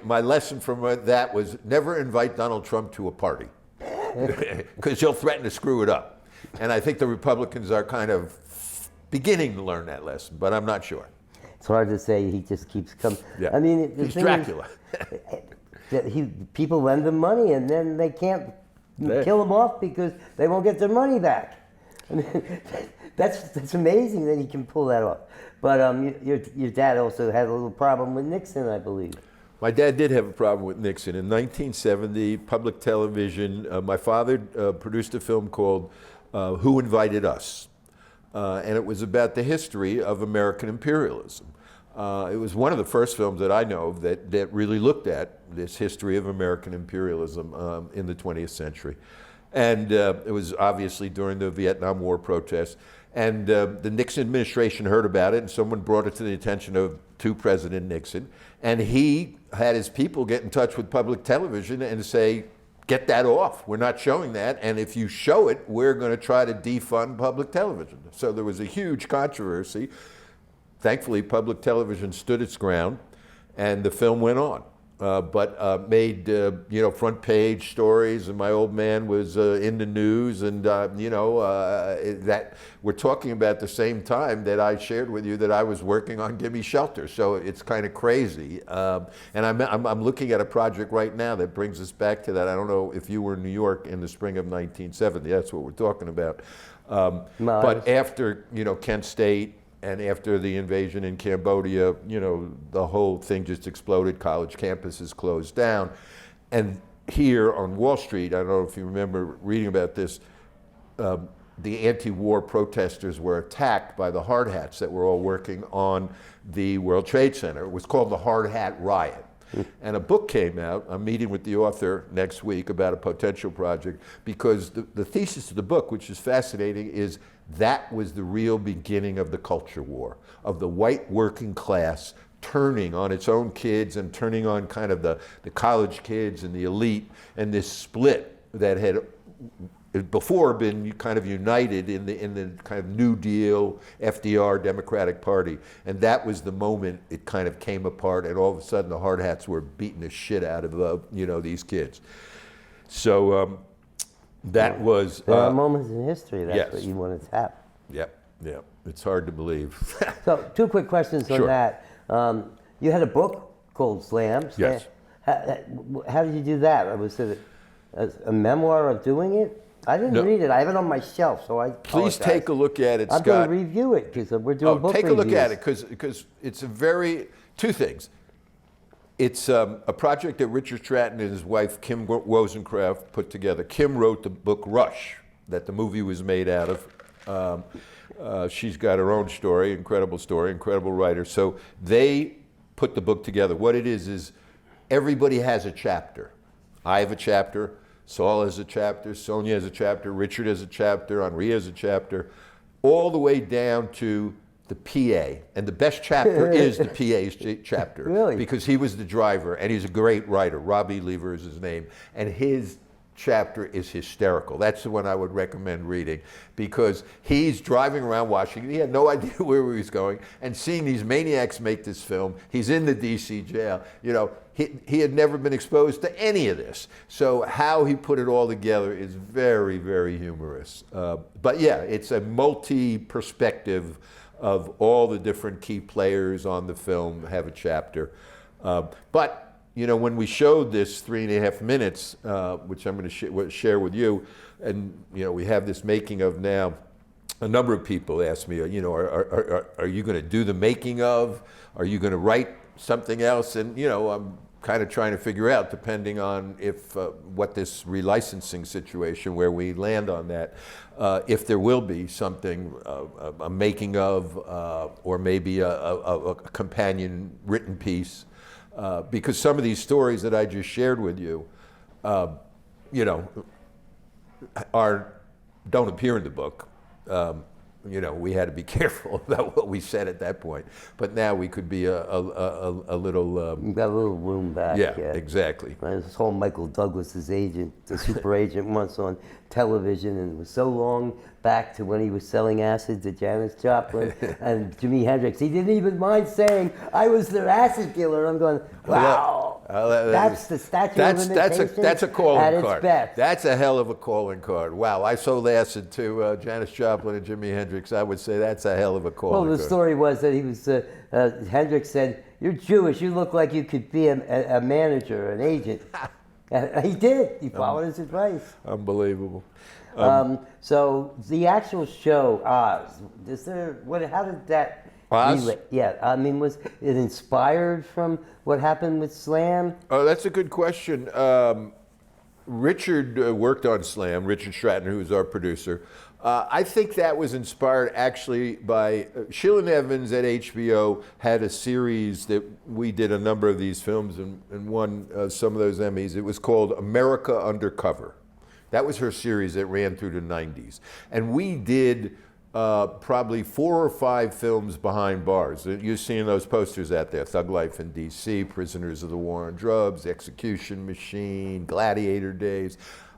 My lesson from that was never invite Donald Trump to a party because he'll threaten to screw it up. And I think the Republicans are kind of beginning to learn that lesson, but I'm not sure. It's hard to say. He just keeps coming. Yeah. I mean, he's Dracula. People lend him money, and then they can't kill him off because they won't get their money back. I mean, that's amazing that he can pull that off. But your dad also had a little problem with Nixon, I believe. My dad did have a problem with Nixon. In 1970, public television, my father produced a film called Who Invited Us? And it was about the history of American imperialism. It was one of the first films that I know of that really looked at this history of American imperialism in the 20th century. And it was obviously during the Vietnam War protests. And the Nixon administration heard about it, and someone brought it to the attention to President Nixon. And he had his people get in touch with public television and say, get that off. We're not showing that, and if you show it, we're going to try to defund public television. So there was a huge controversy. Thankfully, public television stood its ground, and the film went on. But made front page stories, and my old man was in the news, and that we're talking about the same time that I shared with you that I was working on Gimme Shelter. So it's kind of crazy, and I'm looking at a project right now that brings us back to that. I don't know if you were in New York in the spring of 1970. That's what we're talking about. But after Kent State. And after the invasion in Cambodia, the whole thing just exploded. College campuses closed down. And here on Wall Street, I don't know if you remember reading about this, the anti-war protesters were attacked by the hard hats that were all working on the World Trade Center. It was called the Hard Hat Riot. And a book came out. I'm meeting with the author next week about a potential project, because the thesis of the book, which is fascinating, is that was the real beginning of the culture war, of the white working class turning on its own kids and turning on kind of the college kids and the elite, and this split that had before been kind of united in the kind of New Deal, FDR Democratic Party. And that was the moment it kind of came apart, and all of a sudden the hard hats were beating the shit out of these kids. So that was... There are moments in history, that's yes. what you want to tap. Yep. It's hard to believe. So 2 quick questions on Sure. that. You had a book called Slam. Yes. How did you do that? Was it a memoir of doing it? I didn't No. read it. I have it on my shelf, so I Please apologize. take a look at it, I'm Scott. going to review it because we're doing book take a reviews. look at it, because it's two things. It's a project that Richard Stratton and his wife Kim Wozencraft put together. Kim wrote the book Rush, that the movie was made out of. She's got her own story, incredible writer. So they put the book together. What it is everybody has a chapter. I have a chapter. Saul has a chapter, Sonia has a chapter, Richard has a chapter, Henri has a chapter, all the way down to the PA. And the best chapter is the PA's chapter. Really? Because he was the driver, and he's a great writer. Robbie Lever is his name. And his chapter is hysterical. That's the one I would recommend reading, because he's driving around Washington. He had no idea where he was going, and seeing these maniacs make this film. He's in the DC jail. He had never been exposed to any of this. So how he put it all together is very, very humorous. But yeah, it's a multi-perspective of all the different key players on the film have a chapter. But when we showed this 3.5 minutes, which I'm going to share with you, and we have this making of now, a number of people ask me, are you going to do the making of? Are you going to write something else? And I'm kind of trying to figure out, depending on if what this relicensing situation, where we land on that, if there will be something, a making of, or maybe a companion written piece. Because some of these stories that I just shared with you, don't appear in the book. We had to be careful about what we said at that point. But now we could be a little... You've got a little room back. Yeah, exactly. This whole Michael Douglas's agent, the super agent, once on television, and it was so long back to when he was selling acid to Janis Joplin and Jimi Hendrix. He didn't even mind saying, I was their acid dealer. I'm going, wow. That's the statute of limitations. That's a calling at its card. best. That's a hell of a calling card. Wow, I sold acid to Janis Joplin and Jimi Hendrix. I would say that's a hell of a calling card. Well, the story was that he was, Hendrix said, you're Jewish, you look like you could be a manager, an agent. And he did. He followed his advice. Unbelievable. So the actual show, Oz, how did that Oz? relate? Yeah, I mean, was it inspired from what happened with Slam? Oh, that's a good question. Richard worked on Slam, Richard Stratton, who was our producer. I think that was inspired actually by Sheila Evans at HBO had a series that we did a number of these films and won some of those Emmys. It was called America Undercover. That was her series that ran through the 90s. And we did probably 4 or 5 films behind bars. You've seen those posters out there: Thug Life in D.C., Prisoners of the War on Drugs, Execution Machine, Gladiator Days.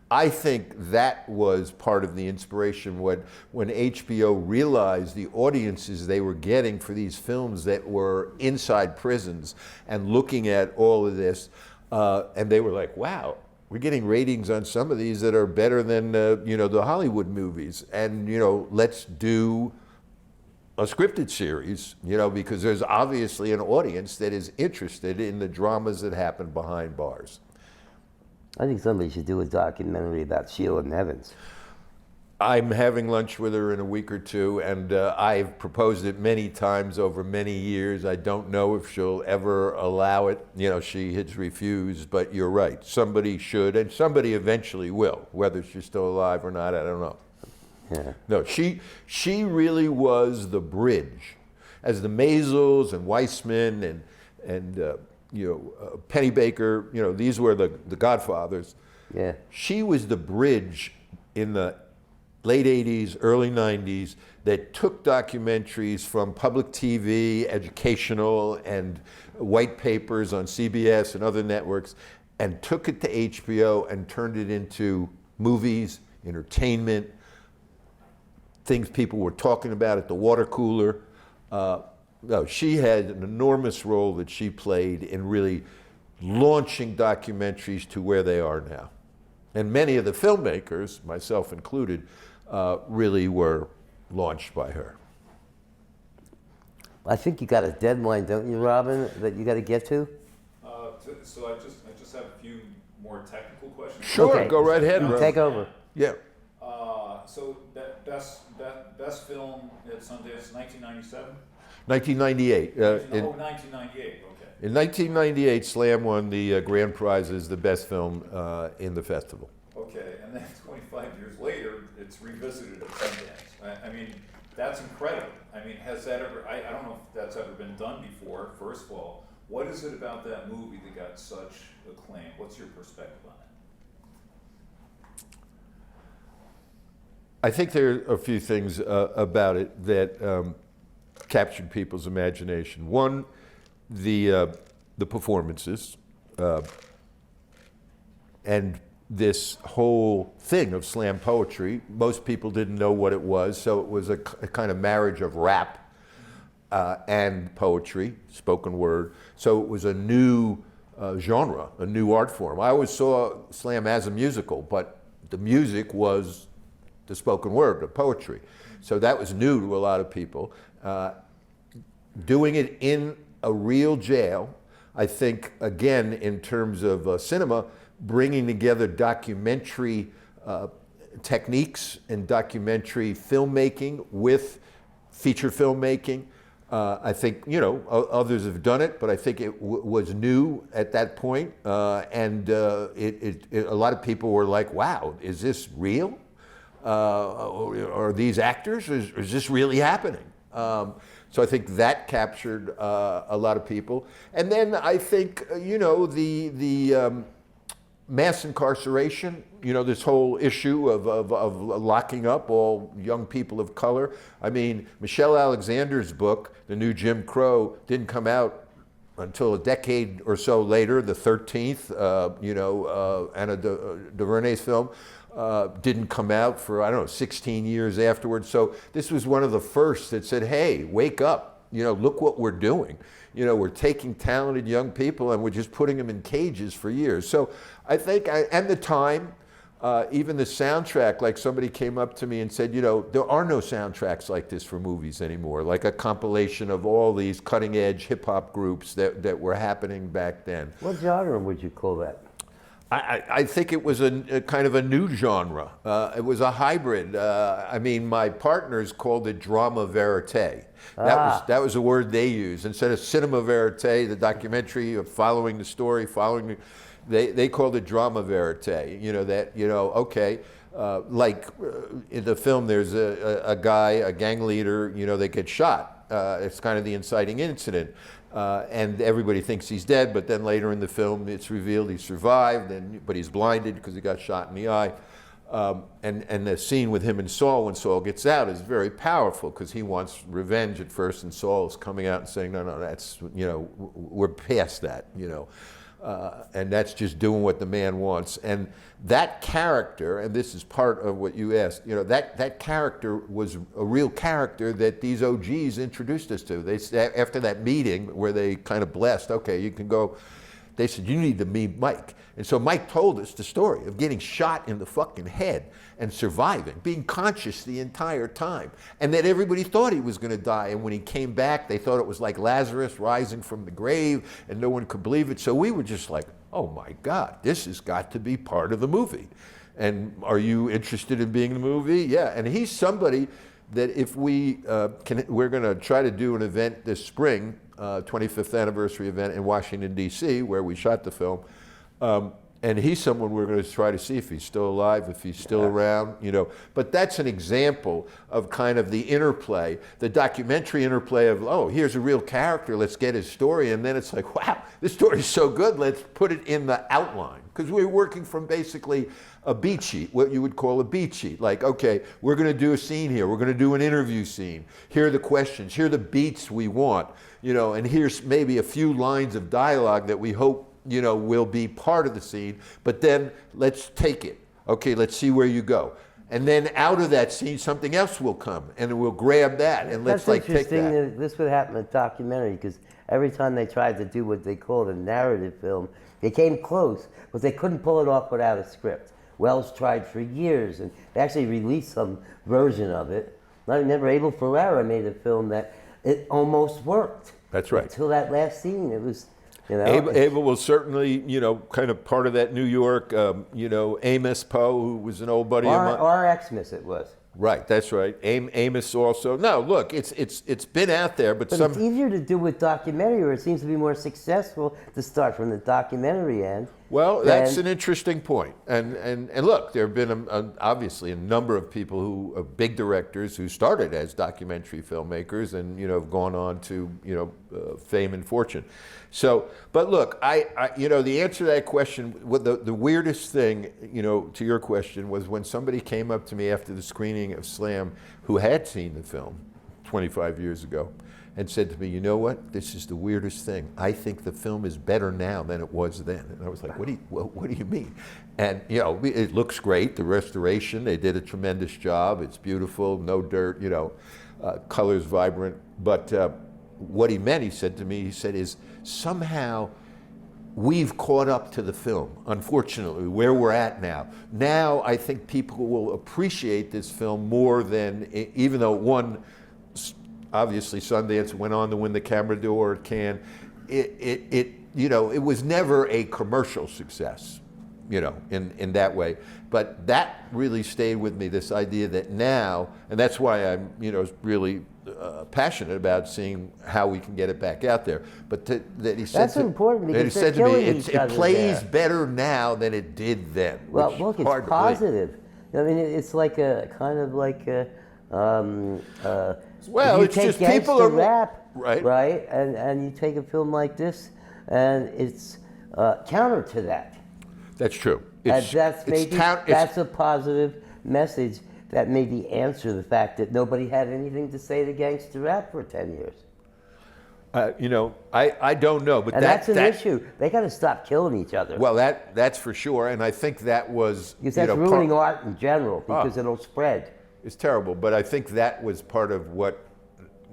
I think that was part of the inspiration when HBO realized the audiences they were getting for these films that were inside prisons and looking at all of this, and they were like, wow, we're getting ratings on some of these that are better than the Hollywood movies, and let's do a scripted series, because there's obviously an audience that is interested in the dramas that happen behind bars. I think somebody should do a documentary about Sheila and Evans. I'm having lunch with her in a week or two, and I've proposed it many times over many years. I don't know if she'll ever allow it. She has refused, but you're right. Somebody should, and somebody eventually will. Whether she's still alive or not, I don't know. Yeah. No, she really was the bridge. As the Maisels and Weissman and Pennebaker, these were the godfathers. Yeah. She was the bridge in the late 80s, early 90s that took documentaries from public TV, educational, and white papers on CBS and other networks, and took it to HBO and turned it into movies, entertainment, things people were talking about at the water cooler. No, she had an enormous role that she played in really launching documentaries to where they are now. And many of the filmmakers, myself included, really were launched by her. I think you got a deadline, don't you, Robin, that you got to get to? So I just have a few more technical questions. Sure, Okay. go right ahead, No, Rob. Take over. Yeah. So that best film at Sundance, 1997. 1998. 1998. Okay. In 1998, Slam won the grand prize as the best film in the festival. Okay, and then 25 years later, it's revisited at Sundance. I mean, that's incredible. I mean, has that ever? I don't know if that's ever been done before. First of all, what is it about that movie that got such acclaim? What's your perspective on it? I think there are a few things about it that captured people's imagination. One, the performances, and this whole thing of slam poetry. Most people didn't know what it was, so it was a kind of marriage of rap and poetry, spoken word. So it was a new genre, a new art form. I always saw slam as a musical, but the music was the spoken word, the poetry. So that was new to a lot of people. Doing it in a real jail, I think, again, in terms of cinema, bringing together documentary techniques and documentary filmmaking with feature filmmaking. I think, others have done it, but I think it was new at that point. And a lot of people were like, wow, is this real? Are these actors? Is this really happening? So I think that captured a lot of people. And then I think, the mass incarceration, this whole issue of locking up all young people of color. I mean, Michelle Alexander's book, The New Jim Crow, didn't come out until a decade or so later. The 13th, Anna DuVernay's film, didn't come out for, 16 years afterwards. So this was one of the first that said, hey, wake up, look what we're doing. We're taking talented young people and we're just putting them in cages for years. So I think, and the time, even the soundtrack, like somebody came up to me and said, there are no soundtracks like this for movies anymore, like a compilation of all these cutting edge hip hop groups that were happening back then. What genre would you call that? I think it was a kind of a new genre. It was a hybrid. My partners called it drama verite. That was a word they used. Instead of cinema verite, the documentary of following the story, they called it drama verite. In the film, there's a guy, a gang leader, that gets shot. It's kind of the inciting incident. And everybody thinks he's dead, but then later in the film it's revealed he survived, but he's blinded because he got shot in the eye. And the scene with him and Saul, when Saul gets out, is very powerful because he wants revenge at first, and Saul is coming out and saying, no, that's, we're past that, and that's just doing what the man wants. And that character, and this is part of what you asked, that character was a real character that these OGs introduced us to. They after that meeting where they kind of blessed, okay, you can go. They said, you need to meet Mike. And so Mike told us the story of getting shot in the fucking head and surviving, being conscious the entire time, and that everybody thought he was going to die. And when he came back, they thought it was like Lazarus rising from the grave, and no one could believe it. So we were just like, oh my God, this has got to be part of the movie. And are you interested in being in the movie? Yeah. And he's somebody that if we're going to try to do an event this spring, 25th anniversary event in Washington, D.C., where we shot the film. And he's someone we're going to try to see if he's still alive, if he's still around, But that's an example of kind of the interplay, the documentary interplay of, oh, here's a real character, let's get his story. And then it's like, wow, this story's so good, let's put it in the outline. Because we're working from basically a beat sheet, what you would call a beat sheet. Like, okay, we're going to do a scene here, we're going to do an interview scene. Here are the questions, here are the beats we want, and here's maybe a few lines of dialogue that we hope will be part of the scene, but then let's take it. Okay, let's see where you go. And then out of that scene, something else will come, and we'll grab that, and let's take that. That's interesting. This would happen in a documentary, because every time they tried to do what they called a narrative film, they came close, but they couldn't pull it off without a script. Wells tried for years, and they actually released some version of it. I remember Abel Ferrara made a film that it almost worked. That's right. Until that last scene, it was... Abel was certainly, kind of part of that New York, Amos Poe, who was an old buddy of mine. Or Xmas it was. Right, that's right. Amos also. No, look, it's been out there, but it's easier to do with documentary, or it seems to be more successful to start from the documentary end. Well, that's an interesting point. And look, there have been obviously a number of people big directors who started as documentary filmmakers and, have gone on to, fame and fortune. So, but look, the answer to that question, the weirdest thing, to your question was when somebody came up to me after the screening of Slam who had seen the film 25 years ago and said to me, you know what, this is the weirdest thing. I think the film is better now than it was then. And I was like, what do you mean? And, it looks great, the restoration, they did a tremendous job. It's beautiful, no dirt, colors vibrant. But what he meant, he said to me, is somehow we've caught up to the film, unfortunately, where we're at now. Now I think people will appreciate this film more than, even though it won, obviously Sundance, went on to win the Camera d'Or at Cannes. It was never a commercial success, in that way. But that really stayed with me, this idea that now, and that's why I'm, really passionate about seeing how we can get it back out there. But that he said, that's important, because he said to me, it plays better now than it did then. Well, look, it's positive. I mean, it's like a kind of like a. Well, it's just people are rap, right? And you take a film like this, and it's counter to that. That's true. That's a positive message that maybe answer the fact that nobody had anything to say to gangster rap for 10 years. I don't know, but that's an issue. They got to stop killing each other. Well, that's for sure, and I think that was because that's ruining art in general, because it'll spread. It's terrible, but I think that was part of what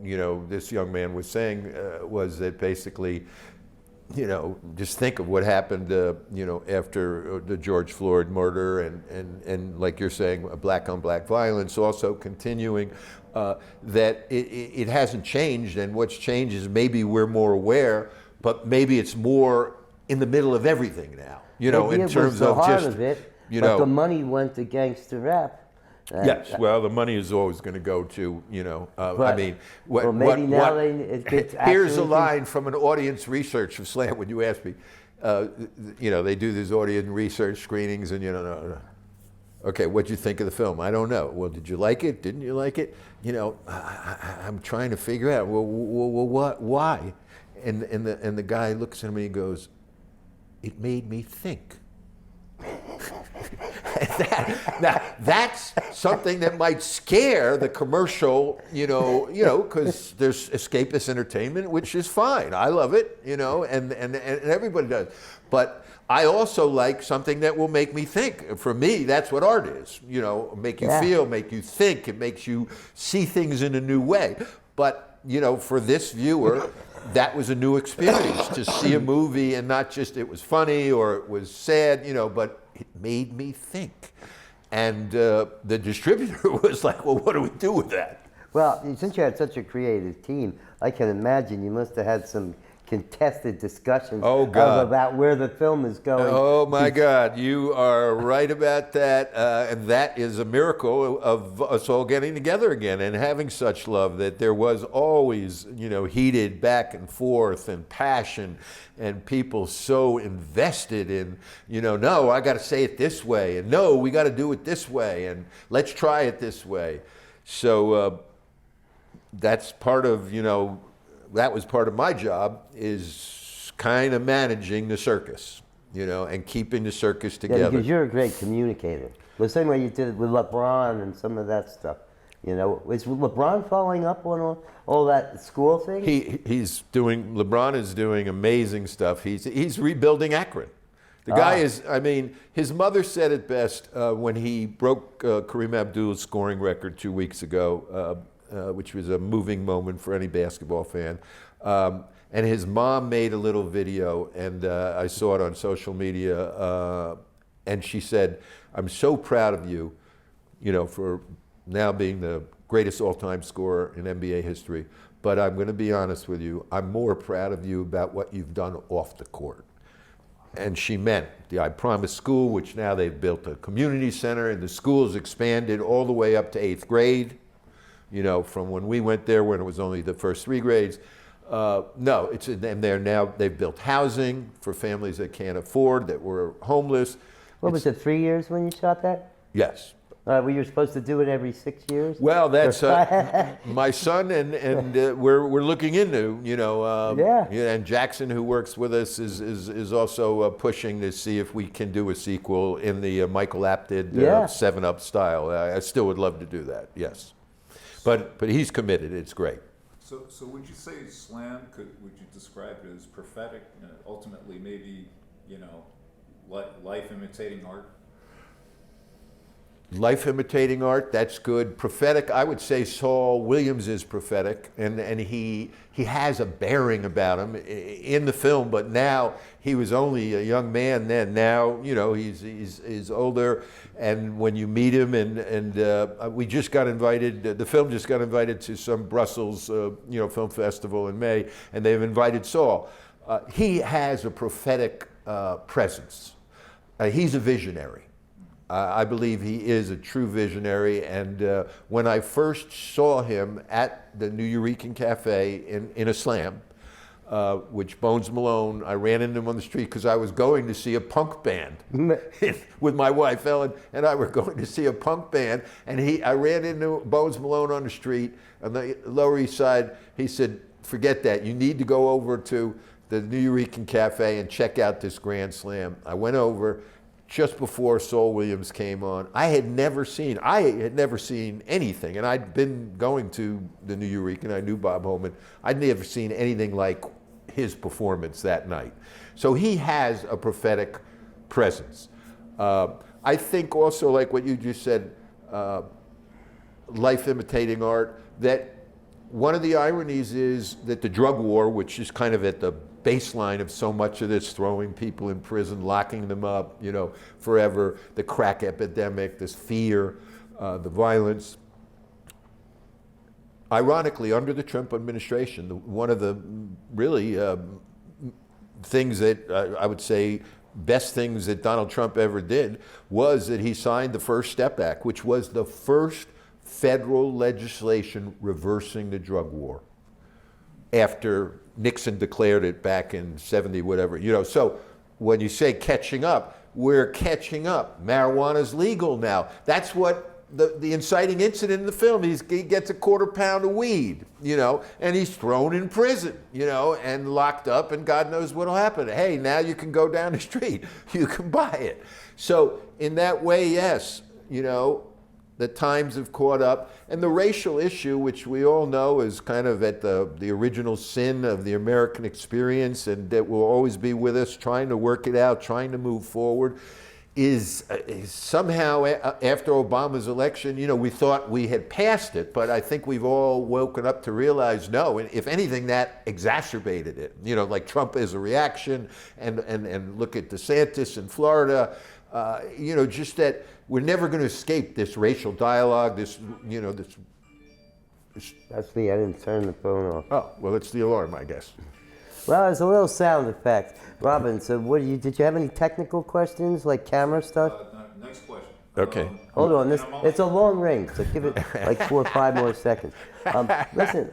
this young man was saying was that basically, just think of what happened, after the George Floyd murder and like you're saying, black on black violence also continuing, that it hasn't changed, and what's changed is maybe we're more aware, but maybe it's more in the middle of everything now, maybe in terms of just, of it, but the money went to gangster rap. Yes, well, the money is always going to go to, I mean, here's a line from an audience research of Slam when you ask me, they do these audience research screenings and, okay, what'd you think of the film? I don't know. Well, did you like it? Didn't you like it? I'm trying to figure out, well, what, why? And the guy looks at me and goes, it made me think. Now, that's something that might scare the commercial, because there's escapist entertainment, which is fine. I love it, and everybody does. But I also like something that will make me think. For me, that's what art is, make you feel, make you think. It makes you see things in a new way. But, for this viewer, that was a new experience to see a movie and not just it was funny or it was sad, but it made me think. And the distributor was like, well, what do we do with that? Well, since you had such a creative team, I can imagine you must have had some contested discussions about where the film is going. Oh my God, you are right about that. And that is a miracle of us all getting together again and having such love that there was always, heated back and forth and passion and people so invested in, no, I got to say it this way, and no, we got to do it this way, and let's try it this way. So that's part of, that was part of my job, is kind of managing the circus, and keeping the circus together. Yeah, because you're a great communicator. The same way you did it with LeBron and some of that stuff. Is LeBron following up on all that school thing? LeBron is doing amazing stuff. He's rebuilding Akron. The guy is, his mother said it best when he broke Kareem Abdul's scoring record 2 weeks ago, which was a moving moment for any basketball fan. And his mom made a little video, and I saw it on social media, and she said, I'm so proud of you, for now being the greatest all-time scorer in NBA history, but I'm going to be honest with you, I'm more proud of you about what you've done off the court. And she meant the I Promise School, which now they've built a community center, and the school's expanded all the way up to 8th grade, from when we went there when it was only the first 3 grades. No, and they've built housing for families that can't afford, that were homeless. What was it, 3 years when you shot that? Yes. Well, you're supposed to do it every 6 years? Well, that's my son, and we're looking into, and Jackson, who works with us, is also pushing to see if we can do a sequel in the Michael Apted 7-Up style. I still would love to do that, yes. But he's committed. It's great. So would you say slam, would you describe it as prophetic, ultimately maybe, life imitating art? Life imitating art, that's good. Prophetic, I would say Saul Williams is prophetic, and he has a bearing about him in the film, but now he was only a young man then. Now, he's older, and when you meet him, and we just got invited, the film just got invited to some Brussels, film festival in May, and they've invited Saul. He has a prophetic presence. He's a visionary. I believe he is a true visionary, and when I first saw him at the New Eurekan Cafe in a slam, which Bones Malone, I ran into him on the street because I was going to see a punk band with my wife Ellen, and I were going to see a punk band, and I ran into Bones Malone on the street on the Lower East Side. He said, forget that, you need to go over to the New Eurekan Cafe and check out this Grand Slam. I went over just before Saul Williams came on. I had never seen anything, and I'd been going to the New Eurekan. I knew Bob Homan. I'd never seen anything like his performance that night. So he has a prophetic presence. I think also, like what you just said, life imitating art, that one of the ironies is that the drug war, which is kind of at the baseline of so much of this, throwing people in prison, locking them up, forever, the crack epidemic, this fear, the violence. Ironically, under the Trump administration, one of the really things that I would say best things that Donald Trump ever did was that he signed the First Step Act, which was the first federal legislation reversing the drug war after Nixon declared it back in 70, whatever. So when you say catching up, we're catching up. Marijuana's legal now. That's what the inciting incident in the film, he gets a quarter pound of weed, and he's thrown in prison, and locked up, and God knows what'll happen. Hey, now you can go down the street, you can buy it. So in that way, yes, the times have caught up, and the racial issue, which we all know is kind of at the original sin of the American experience, and that will always be with us, trying to work it out, trying to move forward, is somehow after Obama's election, we thought we had passed it, but I think we've all woken up to realize no, and if anything, that exacerbated it. Like Trump as a reaction, and look at DeSantis in Florida. Just that we're never going to escape this racial dialogue, this. That's me. I didn't turn the phone off. Oh, well, it's the alarm, I guess. Well, it's a little sound effect. Robin, so did you have any technical questions, like camera stuff? Next question. Okay. Hold on, it's a long ring, so give it like 4 or 5 more seconds. Listen,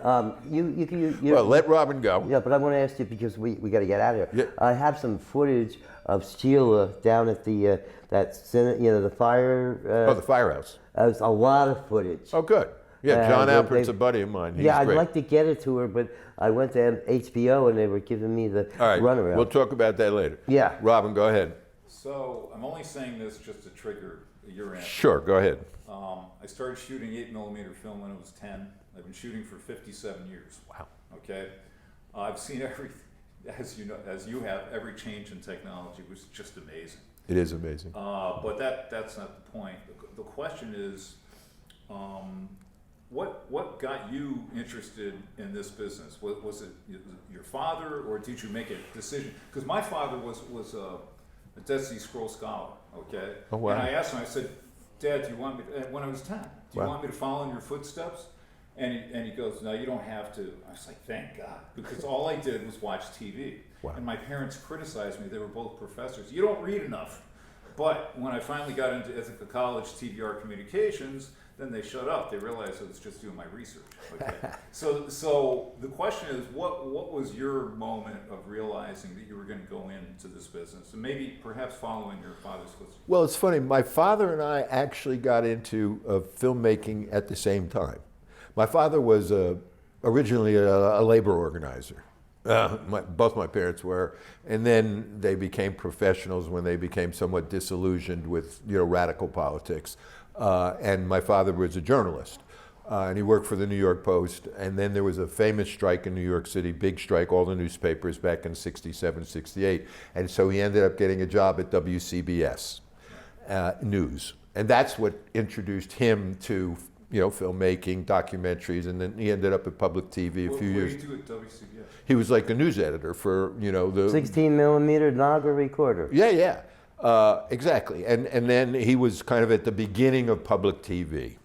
you Well, let Robin go. Yeah, but I want to ask you because we got to get out of here. Yeah. I have some footage of Sheila down at the the fire. The firehouse. There's a lot of footage. Oh, good. Yeah, John Alpert's a they- buddy of mine. He's Yeah, great. I'd like to get it to her, but I went to HBO and they were giving me the All right, runaround. we'll talk about that later. Yeah. Robin, go ahead. So I'm only saying this just to trigger your answer. Sure, go ahead. I started shooting 8mm film when I was 10. I've been shooting for 57 years. Wow. Okay, I've seen every, as you have, every change in technology was just amazing. It is amazing. But that's not the point. The question is, what got you interested in this business? Was it your father, or did you make a decision? Because my father was a Dead Sea Scroll scholar. Okay. Oh, wow. And I asked him. I said, Dad, do you want me to, when I was 10, do you Wow. want me to follow in your footsteps? And he goes, no, you don't have to. I was like, thank God, because all I did was watch TV. Wow. And my parents criticized me. They were both professors. You don't read enough. But when I finally got into Ithaca College TVR communications, then they shut up. They realized I was just doing my research. Okay. So the question is, what was your moment of realizing that you were going to go into this business, and maybe perhaps following your father's footsteps? Well, it's funny. My father and I actually got into filmmaking at the same time. My father was originally a labor organizer. Both my parents were, and then they became professionals when they became somewhat disillusioned with radical politics. And my father was a journalist, and he worked for the New York Post. And then there was a famous strike in New York City, big strike, all the newspapers back in '67, '68. And so he ended up getting a job at WCBS News, and that's what introduced him to filmmaking, documentaries, and then he ended up at public TV a few years. What did you do at WCBS? He was like the news editor for the 16mm Naga recorder. Yeah, exactly. And then he was kind of at the beginning of public TV.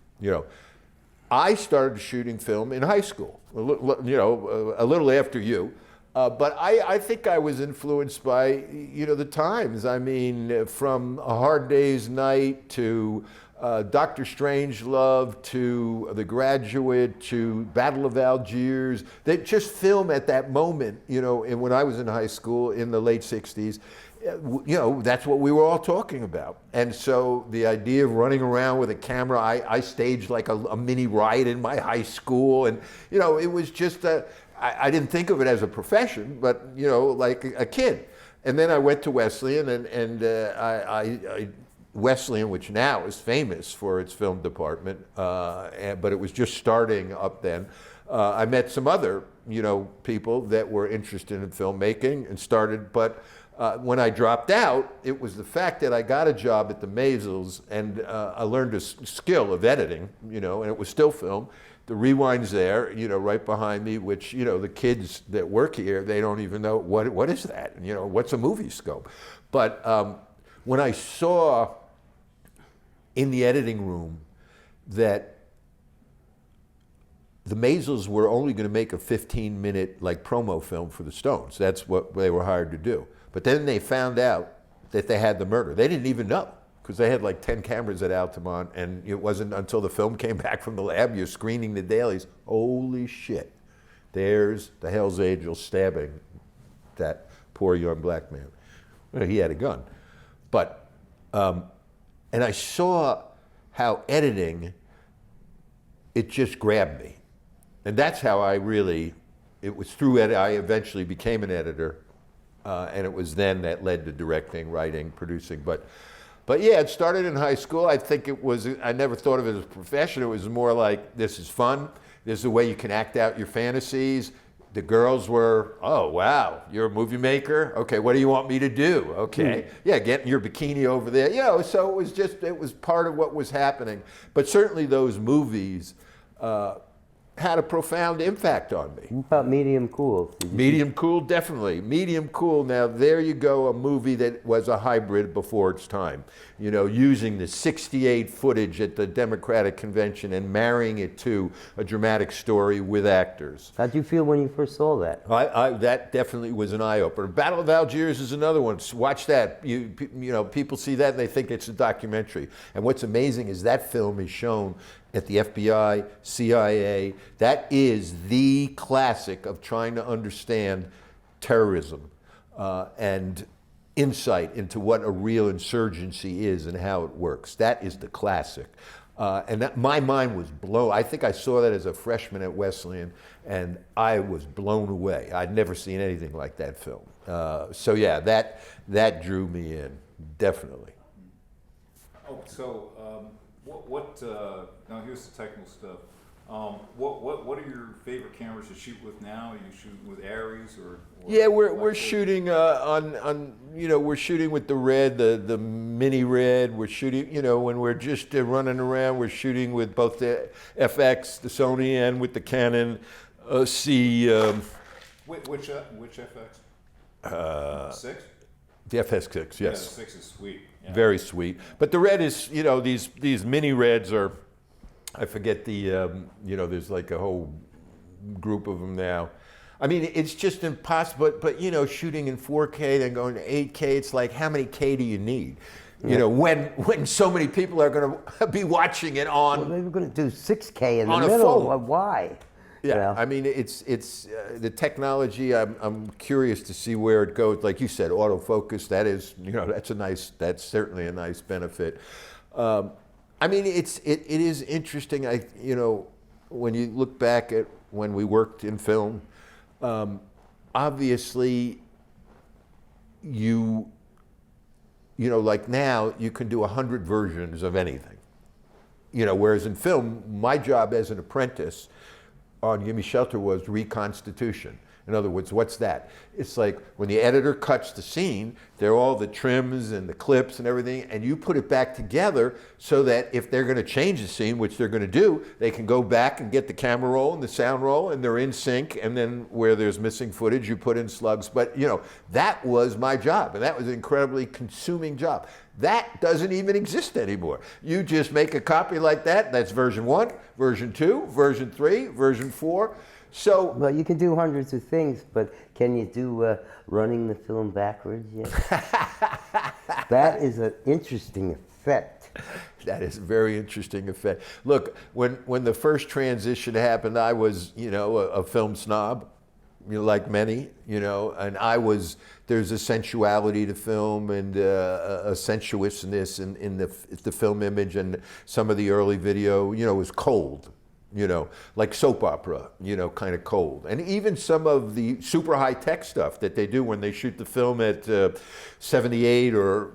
I started shooting film in high school, a little after you. But I think I was influenced by the times. I mean, from A Hard Day's Night to Dr. Strangelove to The Graduate to Battle of Algiers. They just film at that moment, and when I was in high school in the late 60s, that's what we were all talking about. And so the idea of running around with a camera, I staged like a mini riot in my high school, and it was just I didn't think of it as a profession, but like a kid. And then I went to Wesleyan, and I Wesleyan, which now is famous for its film department, but it was just starting up then. I met some other, people that were interested in filmmaking and started, but when I dropped out, it was the fact that I got a job at the Maisels, and I learned a skill of editing, and it was still film. The rewind's there, right behind me, which, the kids that work here, they don't even know what is that, what's a movie scope. But when I saw in the editing room that the Maisels were only going to make a 15-minute promo film for the Stones. That's what they were hired to do. But then they found out that they had the murder. They didn't even know, because they had 10 cameras at Altamont, and it wasn't until the film came back from the lab, you're screening the dailies. Holy shit, there's the Hells Angels stabbing that poor young black man. Well, he had a gun. But, and I saw how editing, it just grabbed me. And that's how it was through it I eventually became an editor. And it was then that led to directing, writing, producing. But yeah, it started in high school. I think I never thought of it as a profession. It was more like, this is fun. This is a way you can act out your fantasies. The girls were, oh, wow, you're a movie maker? Okay, what do you want me to do? Okay, yeah, get your bikini over there. So it was part of what was happening. But certainly those movies had a profound impact on me. What about Medium Cool? Medium Cool, definitely. Medium Cool, now there you go, a movie that was a hybrid before its time. Using the 68 footage at the Democratic Convention and marrying it to a dramatic story with actors. How'd you feel when you first saw that? That definitely was an eye-opener. Battle of Algiers is another one. Watch that. People see that and they think it's a documentary. And what's amazing is that film is shown at the FBI, CIA. That is the classic of trying to understand terrorism and insight into what a real insurgency is and how it works. That is the classic. My mind was blown. I think I saw that as a freshman at Wesleyan, and I was blown away. I'd never seen anything like that film. So yeah, that drew me in, definitely. Oh, so now here's the technical stuff. What are your favorite cameras to shoot with now? Are you shooting with Aries or yeah, we're shooting we're shooting with the Red, the mini Red. We're shooting, when we're just running around, we're shooting with both the FX, the Sony, and with the Canon C. Which FX? 6? The FX6, yes. Yeah, 6 is sweet. Yeah. Very sweet. But the Red is, these mini Reds are, I forget there's like a whole group of them now. I mean, it's just impossible, but shooting in 4K, then going to 8K, it's like, how many K do you need? When so many people are going to be watching it on. Well, they were going to do 6K in the on a middle. phone. Why? Yeah, I mean, it's the technology. I'm curious to see where it goes. Like you said, autofocus. That is, that's certainly a nice benefit. I mean, it is interesting. When you look back at when we worked in film, obviously, like now you can do 100 versions of anything. Whereas in film, my job as an apprentice on Gimme Shelter was reconstitution. In other words, what's that? It's like when the editor cuts the scene, there are all the trims and the clips and everything, and you put it back together so that if they're going to change the scene, which they're going to do, they can go back and get the camera roll and the sound roll, and they're in sync, and then where there's missing footage, you put in slugs. But, that was my job, and that was an incredibly consuming job. That doesn't even exist anymore. You just make a copy like that, that's version 1, version 2, version 3, version 4. So, well, you can do hundreds of things, but can you do running the film backwards yet? That is an interesting effect. That is a very interesting effect. Look, when the first transition happened, I was, a film snob, like many, and there's a sensuality to film and a sensuousness in the film image, and some of the early video, was cold. Like soap opera, kind of cold. And even some of the super high-tech stuff that they do when they shoot the film at 78 or,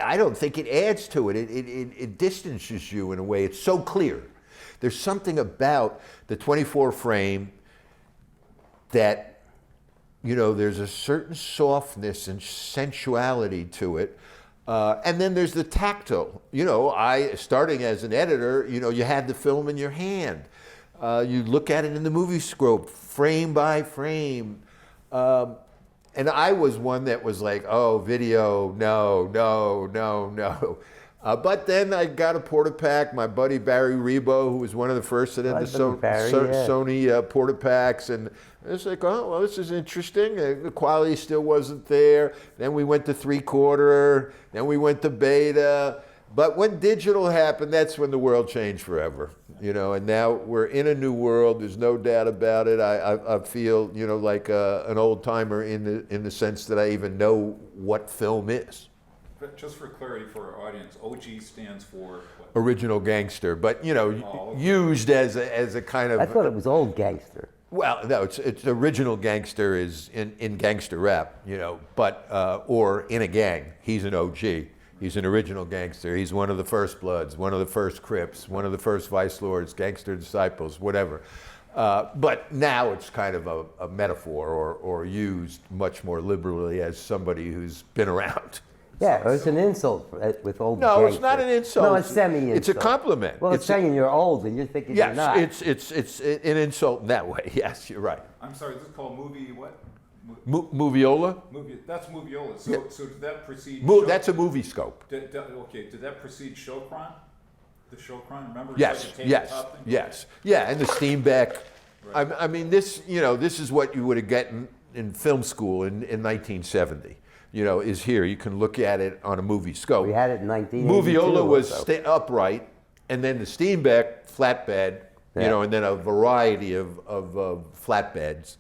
I don't think it adds to it. It distances you in a way. It's so clear. There's something about the 24 frame that, there's a certain softness and sensuality to it. And then there's the tactile. Starting as an editor, you had the film in your hand. You look at it in the movie scope, frame by frame. And I was one that was like, oh, video, no. But then I got a Portapack. My buddy Barry Rebo, who was one of the first that had the Sony Portapacks, and it's like, oh, well, this is interesting. The quality still wasn't there. Then we went to 3/4. Then we went to beta. But when digital happened, that's when the world changed forever. And now we're in a new world. There's no doubt about it. I feel, like an old timer in the sense that I even know what film is. just for clarity for our audience, OG stands for what? Original gangster, but you know, Oh, okay. used as a kind of. I thought it was old gangster. Well, no, it's original gangster is in gangster rap, you know, but or in a gang. He's an OG. He's an original gangster. He's one of the first Bloods, one of the first Crips, one of the first Vice Lords, gangster disciples, whatever. But now it's kind of a metaphor or used much more liberally as somebody who's been around. Yeah, or it's an insult with old No, gangster. it's not an insult. No, it's semi-insult. It's a compliment. Well, it's saying you're old and you're thinking you're not. Yes, it's an insult in that way. Yes, you're right. I'm sorry, this is called movie what? Moviola? Movie. That's moviola. So, Yeah. so did that precede? That's a movie scope. Okay. Did that precede Showcron? The Showcron. Remember? It's Yes, like a yes, tabletop thing? yes. Yeah, and the Steenbeck. Right. I mean, this, you know, this is what you would have gotten in film school in 1970. You know, is here. You can look at it on a movie scope. We had it in 1982. Moviola was or so. upright, and then the Steenbeck flatbed, you Yeah. know, and then a variety of flatbeds,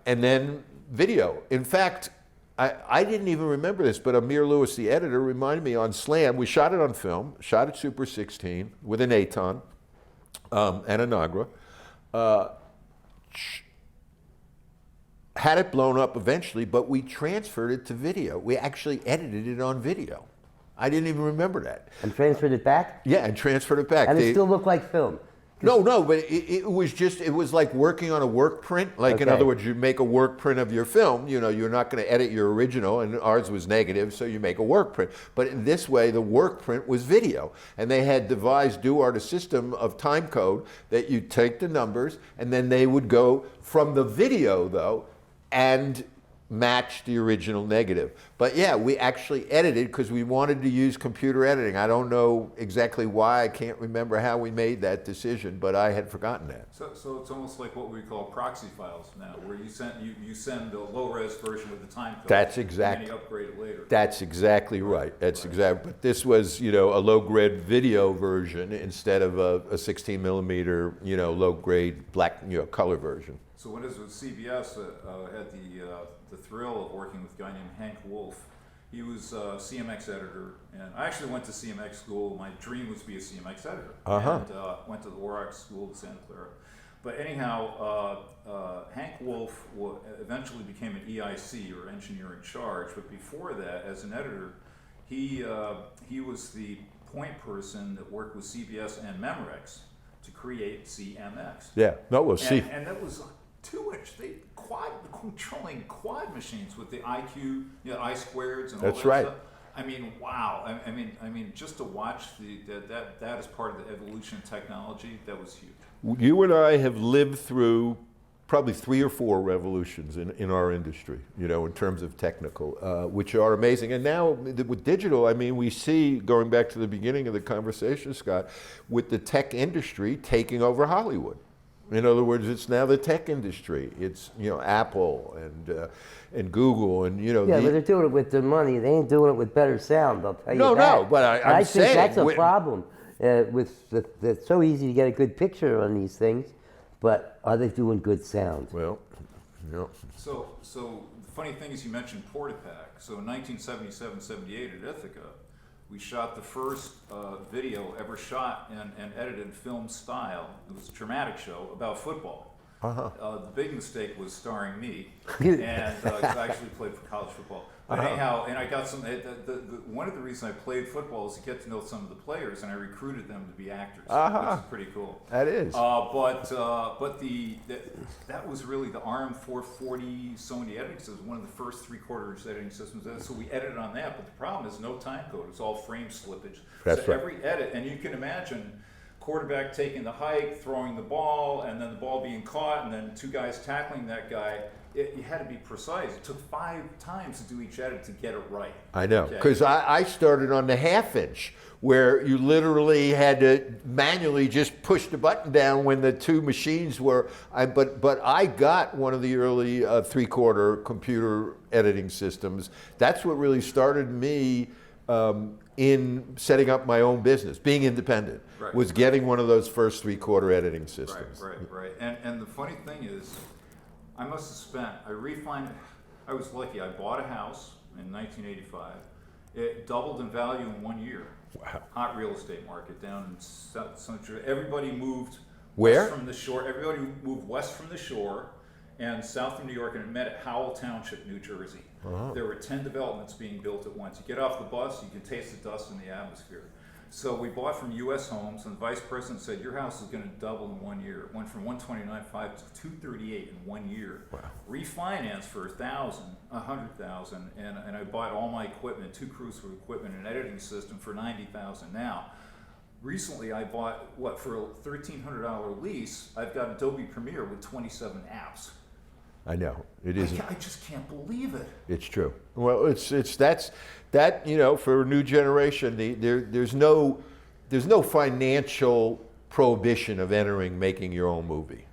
and then video. In fact, I didn't even remember this, but Amir Lewis, the editor, reminded me on Slam. We shot it on film, shot it Super 16 with an Aton and a Nagra. Had it blown up eventually, but we transferred it to video. We actually edited it on video. I didn't even remember that. And transferred it back? Yeah, and transferred it back. And They- it still looked like film. no, but it was just, it was like working on a work print. Like, in Okay. other words, you make a work print of your film, you know, you're not going to edit your original, and ours was negative, so you make a work print. But in this way, the work print was video. And they had devised, DuPont, a system of time code that you take the numbers, and then they would go from the video, though, and match the original negative. But yeah, we actually edited because we wanted to use computer editing. I don't know exactly why. I can't remember how we made that decision, but I had forgotten that. So it's almost like what we call proxy files now, where you send the low res version with the time code. That's And exactly. then you upgrade it later. That's exactly right. That's exactly. But this was, you know, a low-grade video version instead of a 16 millimeter, you know, low-grade black, you know, color version. So when it was CBS, had the thrill of working with a guy named Hank Wolf. He was CMX editor, and I actually went to CMX school. My dream was to be a CMX editor, and went to the Aurochs School in Santa Clara. But anyhow, Hank Wolf eventually became an EIC, or engineer in charge. But before that, as an editor, he was the point person that worked with CBS and Memorex to create CMX. Yeah. No, we'll see. And that was controlling quad machines with the IQ, you know, I squareds and all That's that right. stuff. I mean, wow. I mean, just to watch that as part of the evolution of technology, that was huge. You and I have lived through probably 3 or 4 revolutions in our industry, you know, in terms of technical, which are amazing. And now with digital, I mean, we see, going back to the beginning of the conversation, Scott, with the tech industry taking over Hollywood. In other words, it's now the tech industry. It's, you know, Apple and Google and, you know. Yeah, but they're doing it with their money. They ain't doing it with better sound, I'll tell you that. No, but I'm I saying. think that's a problem. It's so easy to get a good picture on these things, but are they doing good sound? Well, you know. So the funny thing is, you mentioned Portapack. So in 1977-78 at Ithaca, we shot the first video ever shot and edited film style. It was a dramatic show about football. The big mistake was starring me, and 'cause I actually played for college football. But anyhow, and I got some. One of the reasons I played football is to get to know some of the players, and I recruited them to be actors, which is pretty cool. That is. But that was really the ARM 440 Sony editing system. It was one of the first 3/4 editing systems. So we edited on that. But the problem is no time code. It's all frame slippage. That's so right. every edit, and you can imagine quarterback taking the hike, throwing the ball, and then the ball being caught, and then 2 guys tackling that guy. You had to be precise. It took 5 times to do each edit to get it right. I know, Okay. because I started on the 1/2 inch, where you literally had to manually just push the button down when the 2 machines were. But I got one of the early 3/4 computer editing systems. That's what really started me in setting up my own business, being independent. Right. Was getting one of those first 3/4 editing systems. Right. And the funny thing is, I must have spent, I was lucky, I bought a house in 1985, It doubled in value in 1 year. Wow. Hot real estate market down in Central. Everybody moved Where? west from the shore. Everybody moved west from the shore and south of New York, and it met at Howell Township, New Jersey. There were 10 developments being built at once. You get off the bus, you can taste the dust in the atmosphere. So we bought from U.S. Homes, and the vice president said, your house is going to double in 1 year. It went from 129.5 to 238 in 1 year. Wow. Refinanced for $100,000, and I bought all my equipment, 2 crews with equipment, and editing system for $90,000 now. Recently, I bought, for a $1,300 lease, I've got Adobe Premiere with 27 apps. I know it isn't. I just can't believe it. It's true. Well, that for a new generation, there's no financial prohibition of making your own movie.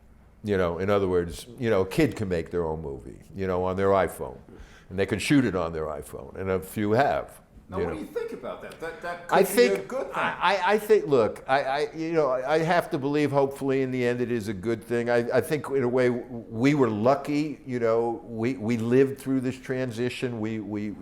In other words, a kid can make their own movie, on their iPhone, and they can shoot it on their iPhone, and a few have. Now, what do you think about that? That I could think be a good thing. I think. Look, I have to believe. Hopefully, in the end, it is a good thing. I think, in a way, we were lucky. We lived through this transition. We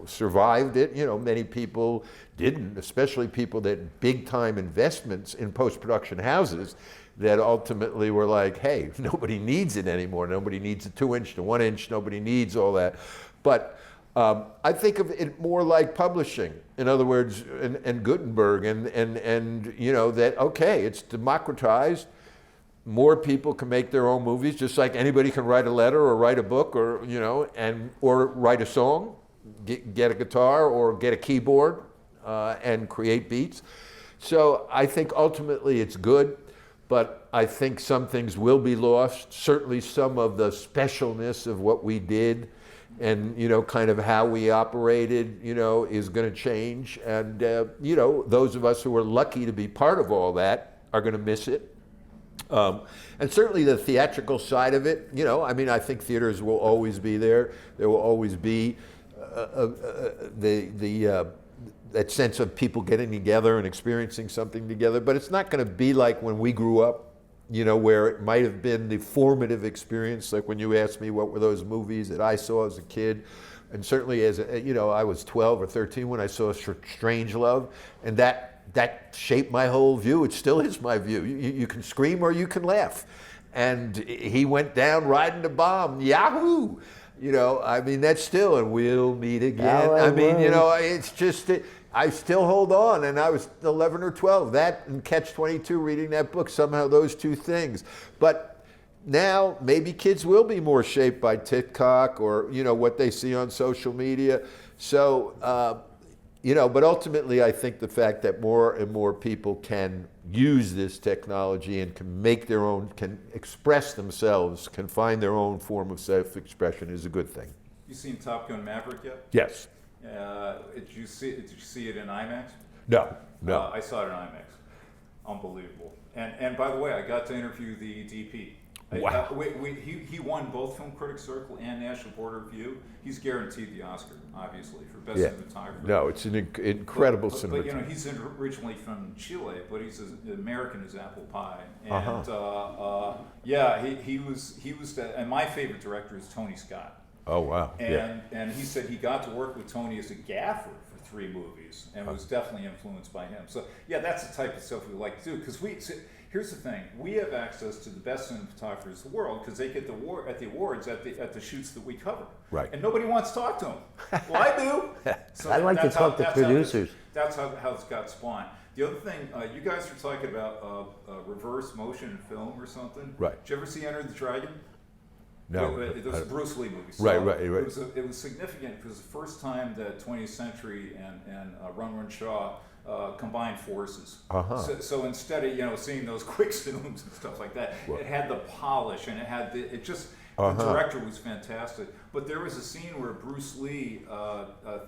survived it. Many people didn't, especially people that big time investments in post production houses that ultimately were like, hey, nobody needs it anymore. Nobody needs a 2-inch to 1-inch. Nobody needs all that. But I think of it more like publishing. In other words, and Gutenberg, and that, okay, it's democratized. More people can make their own movies, just like anybody can write a letter or write a book or write a song, get a guitar or get a keyboard and create beats. So I think ultimately it's good, but I think some things will be lost. Certainly some of the specialness of what we did and kind of how we operated, is going to change. And those of us who are lucky to be part of all that are going to miss it. And certainly the theatrical side of it, I think theaters will always be there. There will always be that sense of people getting together and experiencing something together. But it's not going to be like when we grew up, where it might have been the formative experience, like when you asked me what were those movies that I saw as a kid. And certainly as I was 12 or 13 when I saw Strangelove, and that shaped my whole view. It still is my view. You can scream or you can laugh. And he went down riding the bomb, yahoo! That's still, and we'll meet again. It's just, I still hold on, and I was 11 or 12. That and Catch-22, reading that book, somehow those two things. But now maybe kids will be more shaped by TikTok or, what they see on social media. So, but ultimately I think the fact that more and more people can use this technology and can make their own, can express themselves, can find their own form of self-expression is a good thing. You seen Top Gun Maverick yet? Yes. Did you see it in IMAX? No. I saw it in IMAX. Unbelievable. And by the way, I got to interview the DP. Wow. He won both Film Critics Circle and National Board of Review. He's guaranteed the Oscar, obviously, for best cinematographer. No, it's an incredible cinematography. But he's originally from Chile, but he's as American as apple pie. And he was and my favorite director is Tony Scott. Oh wow! And he said he got to work with Tony as a gaffer for 3 movies, and was definitely influenced by him. So that's the type of stuff we like to do, because here's the thing: we have access to the best cinematographers in the world because they get the awards at the shoots that we cover. Right. And nobody wants to talk to them. Well, I do. So I like to talk to producers. That's how it's got spawned. The other thing, you guys were talking about reverse motion in film or something. Right. Did you ever see Enter the Dragon? No. It was a Bruce Lee movie. So Right. It was significant because the first time that 20th Century and Run Shaw combined forces. So instead of seeing those quick zooms and stuff like that, it had the polish and it had the director was fantastic. But there was a scene where Bruce Lee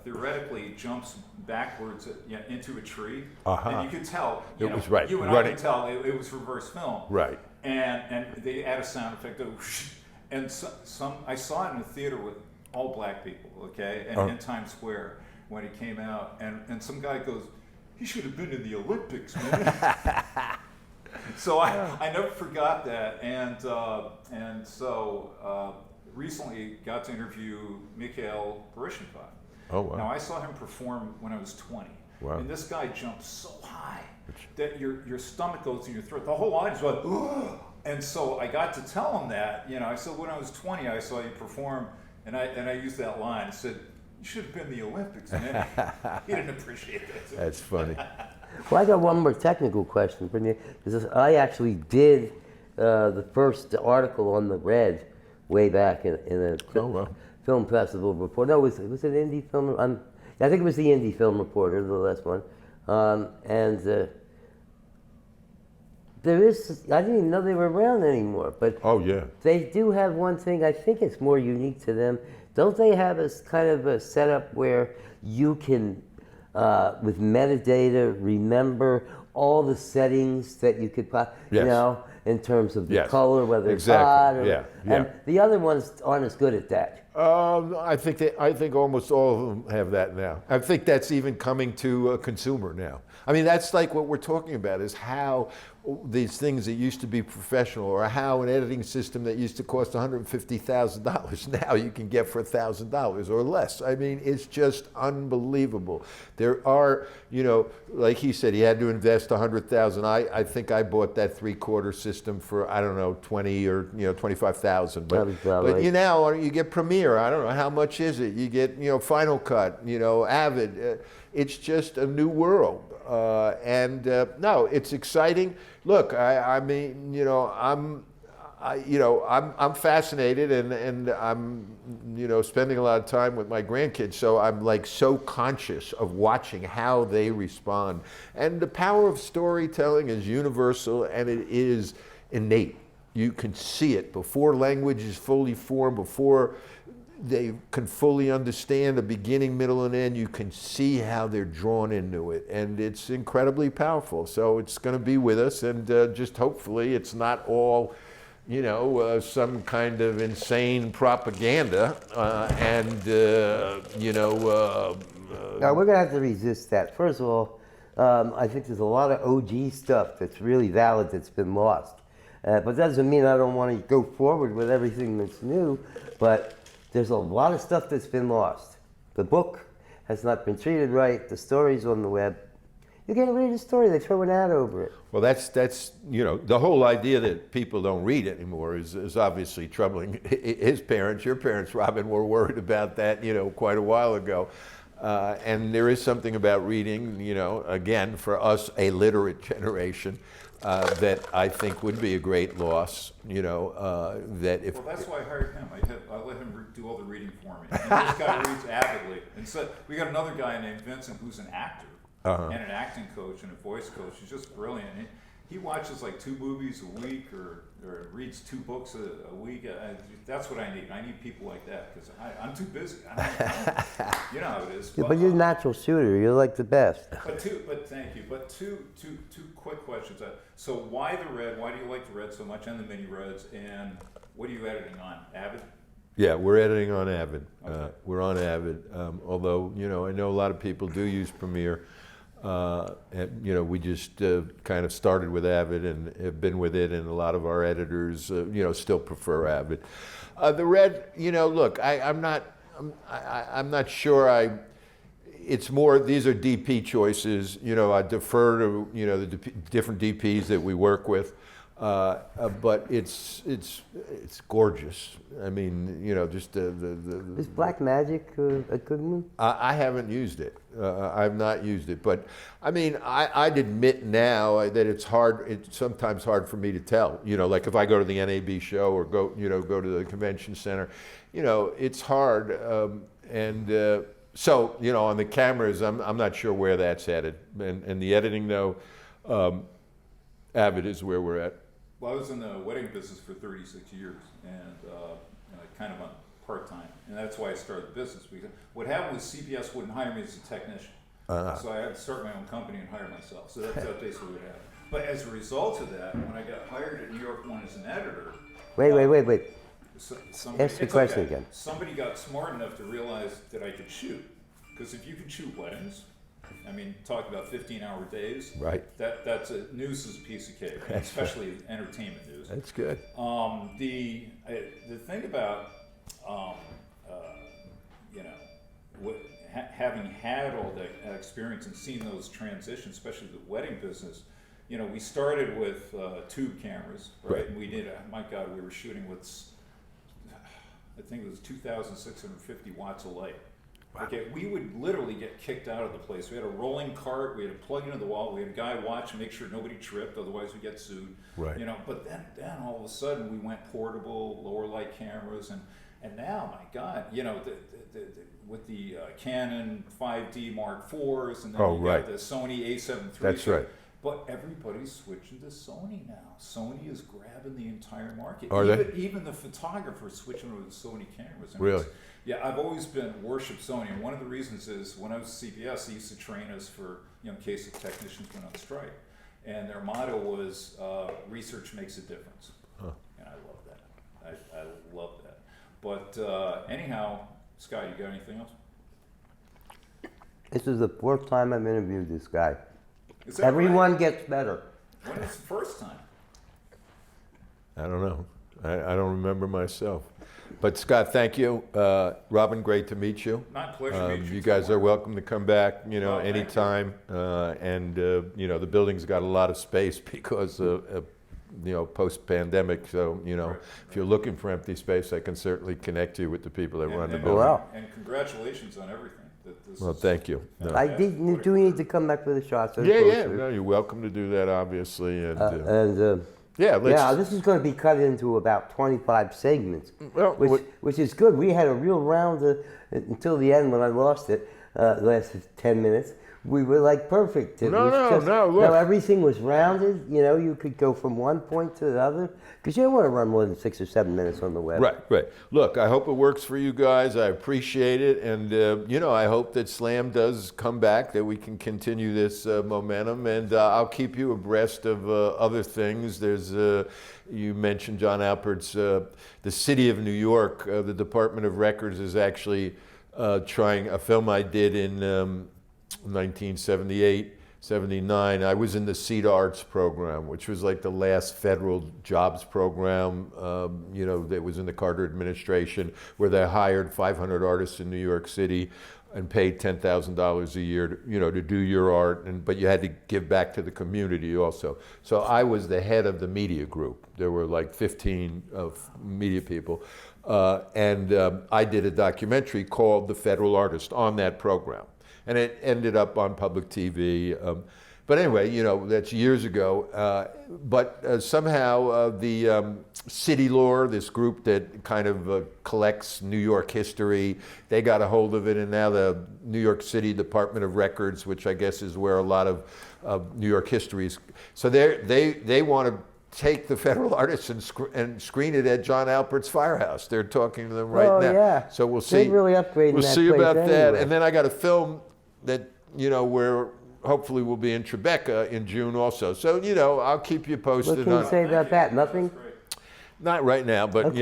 theoretically jumps backwards into a tree, and you could tell. You and I could tell it was reverse film. Right. And they add a sound effect of whoosh, and I saw it in a theater with all black people, okay, and in Times Square when it came out, and some guy goes, "He should have been in the Olympics, man." So I never forgot that, and so recently got to interview Mikhail Baryshnikov, Oh, wow. Now I saw him perform when I was 20. Wow. And this guy jumps so high that your stomach goes in your throat. The whole audience was like, "Ugh." And so I got to tell him that, I said, when I was 20, I saw you perform, and I used that line. I said, you should have been in the Olympics. And then he didn't appreciate that. That's funny. Well, I got one more technical question for you. Because I actually did the first article on the Red way back in a Oh, wow. film festival report. No, it was an indie film. I think it was the Indie Film Reporter, the last one. There is, I didn't even know they were around anymore, but Oh, yeah. they do have one thing, I think it's more unique to them. Don't they have a kind of a setup where you can, with metadata, remember all the settings that you could, Yes. in terms of the Yes. color, whether it's Exactly. hot or, Yeah. and the other ones aren't as good at that. I think almost all of them have that now. I think that's even coming to a consumer now. I mean, that's like what we're talking about, is how these things that used to be professional, or how an editing system that used to cost $150,000 now you can get for $1,000 or less. I mean, it's just unbelievable. There are, like he said, he had to invest $100,000. I think I bought that 3/4 system for, I don't know, 20 or 25,000. But right. you get Premiere. I don't know, how much is it? You get Final Cut, Avid. It's just a new world. No, it's exciting. Look, I'm fascinated, and I'm, spending a lot of time with my grandkids, so I'm like so conscious of watching how they respond. And the power of storytelling is universal, and it is innate. You can see it before language is fully formed, before they can fully understand the beginning, middle, and end. You can see how they're drawn into it, and it's incredibly powerful. So it's going to be with us, and just hopefully it's not all, some kind of insane propaganda, Now, we're going to have to resist that. First of all, I think there's a lot of OG stuff that's really valid that's been lost. But that doesn't mean I don't want to go forward with everything that's new, but there's a lot of stuff that's been lost. The book has not been treated right. The story's on the web. You can't read a story. They throw an ad over it. Well, that's the whole idea that people don't read anymore is obviously troubling his parents. Your parents, Robin, were worried about that, quite a while ago. And there is something about reading, again, for us, a literate generation, that I think would be a great loss, that if... Well, that's why I hired him. I let him do all the reading for me. And this guy reads avidly. And so we got another guy named Vincent who's an actor and an acting coach and a voice coach. He's just brilliant. He watches like 2 movies a week or reads 2 books a week. That's what I need. I need people like that because I'm too busy. You know how it is. Yeah, but you're a natural shooter. You're like the best. But thank you. But two quick questions. So why the Red? Why do you like the Red so much and the mini Reds? And what are you editing on? Avid? Yeah, we're editing on Avid. Okay. We're on Avid. Although I know a lot of people do use Premiere. And, we just kind of started with Avid and have been with it, and a lot of our editors, still prefer Avid. The Red, look, I'm not sure. It's more, these are DP choices. I defer to the different DPs that we work with. But it's gorgeous. I mean, just the Is Black Magic a good one? I haven't used it. I've not used it, but I mean, I'd admit now that it's hard. It's sometimes hard for me to tell. Like if I go to the NAB show or go to the convention center, it's hard. So on the cameras, I'm not sure where that's headed. And the editing though, Avid is where we're at. Well, I was in the wedding business for 36 years and kind of on part-time. And that's why I started the business. Because what happened was CBS wouldn't hire me as a technician. So I had to start my own company and hire myself. So that's basically what happened. But as a result of that, when I got hired at New York One as an editor... Wait. Somebody, Ask the question again. Somebody got smart enough to realize that I could shoot. Because if you could shoot weddings, I mean, talk about 15-hour days. Right. That's news is a piece of cake, especially entertainment news. That's good. The thing about having had all that experience and seen those transitions, especially the wedding business, you know, we started with tube cameras, right? And we did, my God, we were shooting with, I think it was 2,650 watts of light. Wow. Okay, we would literally get kicked out of the place. We had a rolling cart, we had to plug into the wall, we had a guy watch and make sure nobody tripped, otherwise we get sued. Right. You know, but then all of a sudden we went portable, lower light cameras, and now, my God, you know, with the Canon 5D Mark IVs, and then you got the Sony A7 III. That's right. But everybody's switching to Sony now. Sony is grabbing the entire market. Are they? Even the photographers switching over to Sony cameras. And Really? Yeah, I've always been worshipped Sony, and one of the reasons is when I was at CBS, they used to train us for, you know, in case the technicians went on strike, and their motto was research makes a difference. Huh. And I love that. I love that. But anyhow, Scott, you got anything else? This is the fourth time I've interviewed this guy. Is that Everyone right? gets better. When was the first time? I don't know. I don't remember myself. But Scott, thank you. Robin, great to meet you. My pleasure to meet you. You guys are welcome to come back, you know, Oh, thank you. anytime. You know, the building's got a lot of space because of, you know, post-pandemic. So, you know, Right, if you're looking for empty space, I can certainly connect you with the people that run the And- building. Wow. And congratulations on everything. This Well, is thank you. No. I fantastic. you do need to come back for the shots. Yeah, yeah. No, you're welcome to do that, obviously. And yeah, let's. yeah, this is going to be cut into about 25 segments, Well, which is good. We had a real round until the end when I lost it, lasted 10 minutes. We were like perfect. It was No, look. everything was rounded. You know, you could go from one point to the other because you don't want to run more than 6 or 7 minutes on the web. Right. Look, I hope it works for you guys. I appreciate it. And, you know, I hope that Slam does come back, that we can continue this momentum. And I'll keep you abreast of other things. There's, you mentioned John Alpert's, the city of New York, the Department of Records is actually trying a film I did in 1978, 79. I was in the Seed Arts program, which was like the last federal jobs program, you know, that was in the Carter administration, where they hired 500 artists in New York City and paid $10,000 a year, to, you know, to do your art, but you had to give back to the community also. So I was the head of the media group. There were like 15 media people. I did a documentary called The Federal Artist on that program. And it ended up on public TV. But anyway, you know, that's years ago. But somehow the City Lore, this group that kind of collects New York history, they got a hold of it, and now the New York City Department of Records, which I guess is where a lot of New York history is. So they want to take the federal artists and screen it at John Alpert's firehouse. They're talking to them right now. Yeah. So we'll see. They're really upgrading We'll that see place about that. anyway. And then I got a film that, you know, where hopefully we'll be in Tribeca in June also. So, you know, I'll keep you posted What can on you say about that? Nothing? That's great. Not right now, but Okay.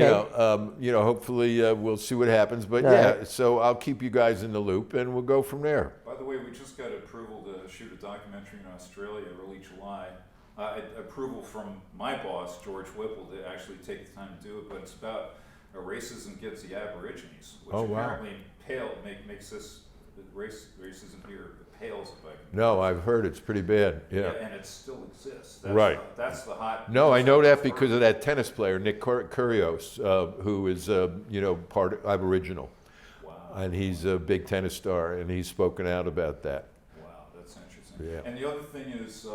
you know, hopefully we'll see what happens. But All yeah, right. so I'll keep you guys in the loop, and we'll go from there. By the way, we just got approval to shoot a documentary in Australia early July. Approval from my boss, George Whipple, to actually take the time to do it, but it's about racism against the Aborigines, which Oh, wow. apparently makes this racism here pales. If I can. No, I've heard it's pretty bad. Yeah. And it still exists. Right. That's the hot. No, I know that because of that tennis player, Nick Kyrgios, who is, you know, part Aboriginal. Wow. And he's a big tennis star, and he's spoken out about that. Wow, that's interesting. Yeah. And the other thing is,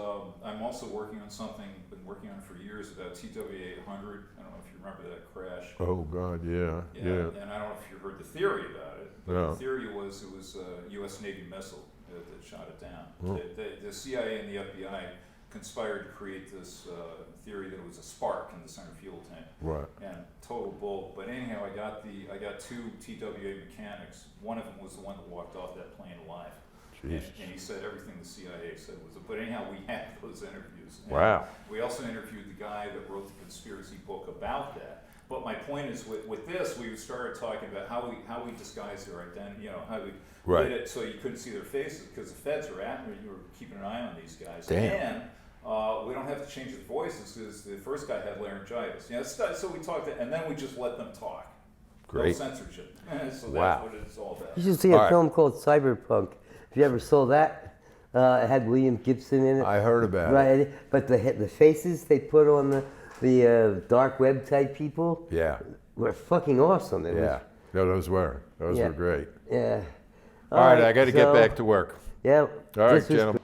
I'm also working on something, been working on for years, about TWA 800. I don't know if you remember that crash. Oh, God, yeah. And I don't know if you heard the theory about it. But No. the theory was it was a U.S. Navy missile that shot it down. Oh. The CIA and the FBI conspired to create this theory that it was a spark in the center fuel tank. Right. And total bull. But anyhow, I got two TWA mechanics. One of them was the one that walked off that plane alive. And he said everything the CIA said was. But anyhow, we had those interviews. And Wow. we also interviewed the guy that wrote the conspiracy book about that. But my point is, with this, we started talking about how we disguised their identity. You know, how we Right. did it so you couldn't see their faces because the feds are after you. Were keeping an eye on these guys. Damn. And we don't have to change their voices because the first guy had laryngitis. You know, so we talked, and then we just let them talk. Great. No censorship. So Wow. that's what it's all about. You should see All a right. film called Cyberpunk. If you ever saw that, it had William Gibson in it. I heard about it. Right, but the faces they put on the dark web type people Yeah, were fucking awesome. It was- yeah. No, those were Yeah. great. yeah. All right, I got to get so- back to work. Yeah. All right, this was gentlemen.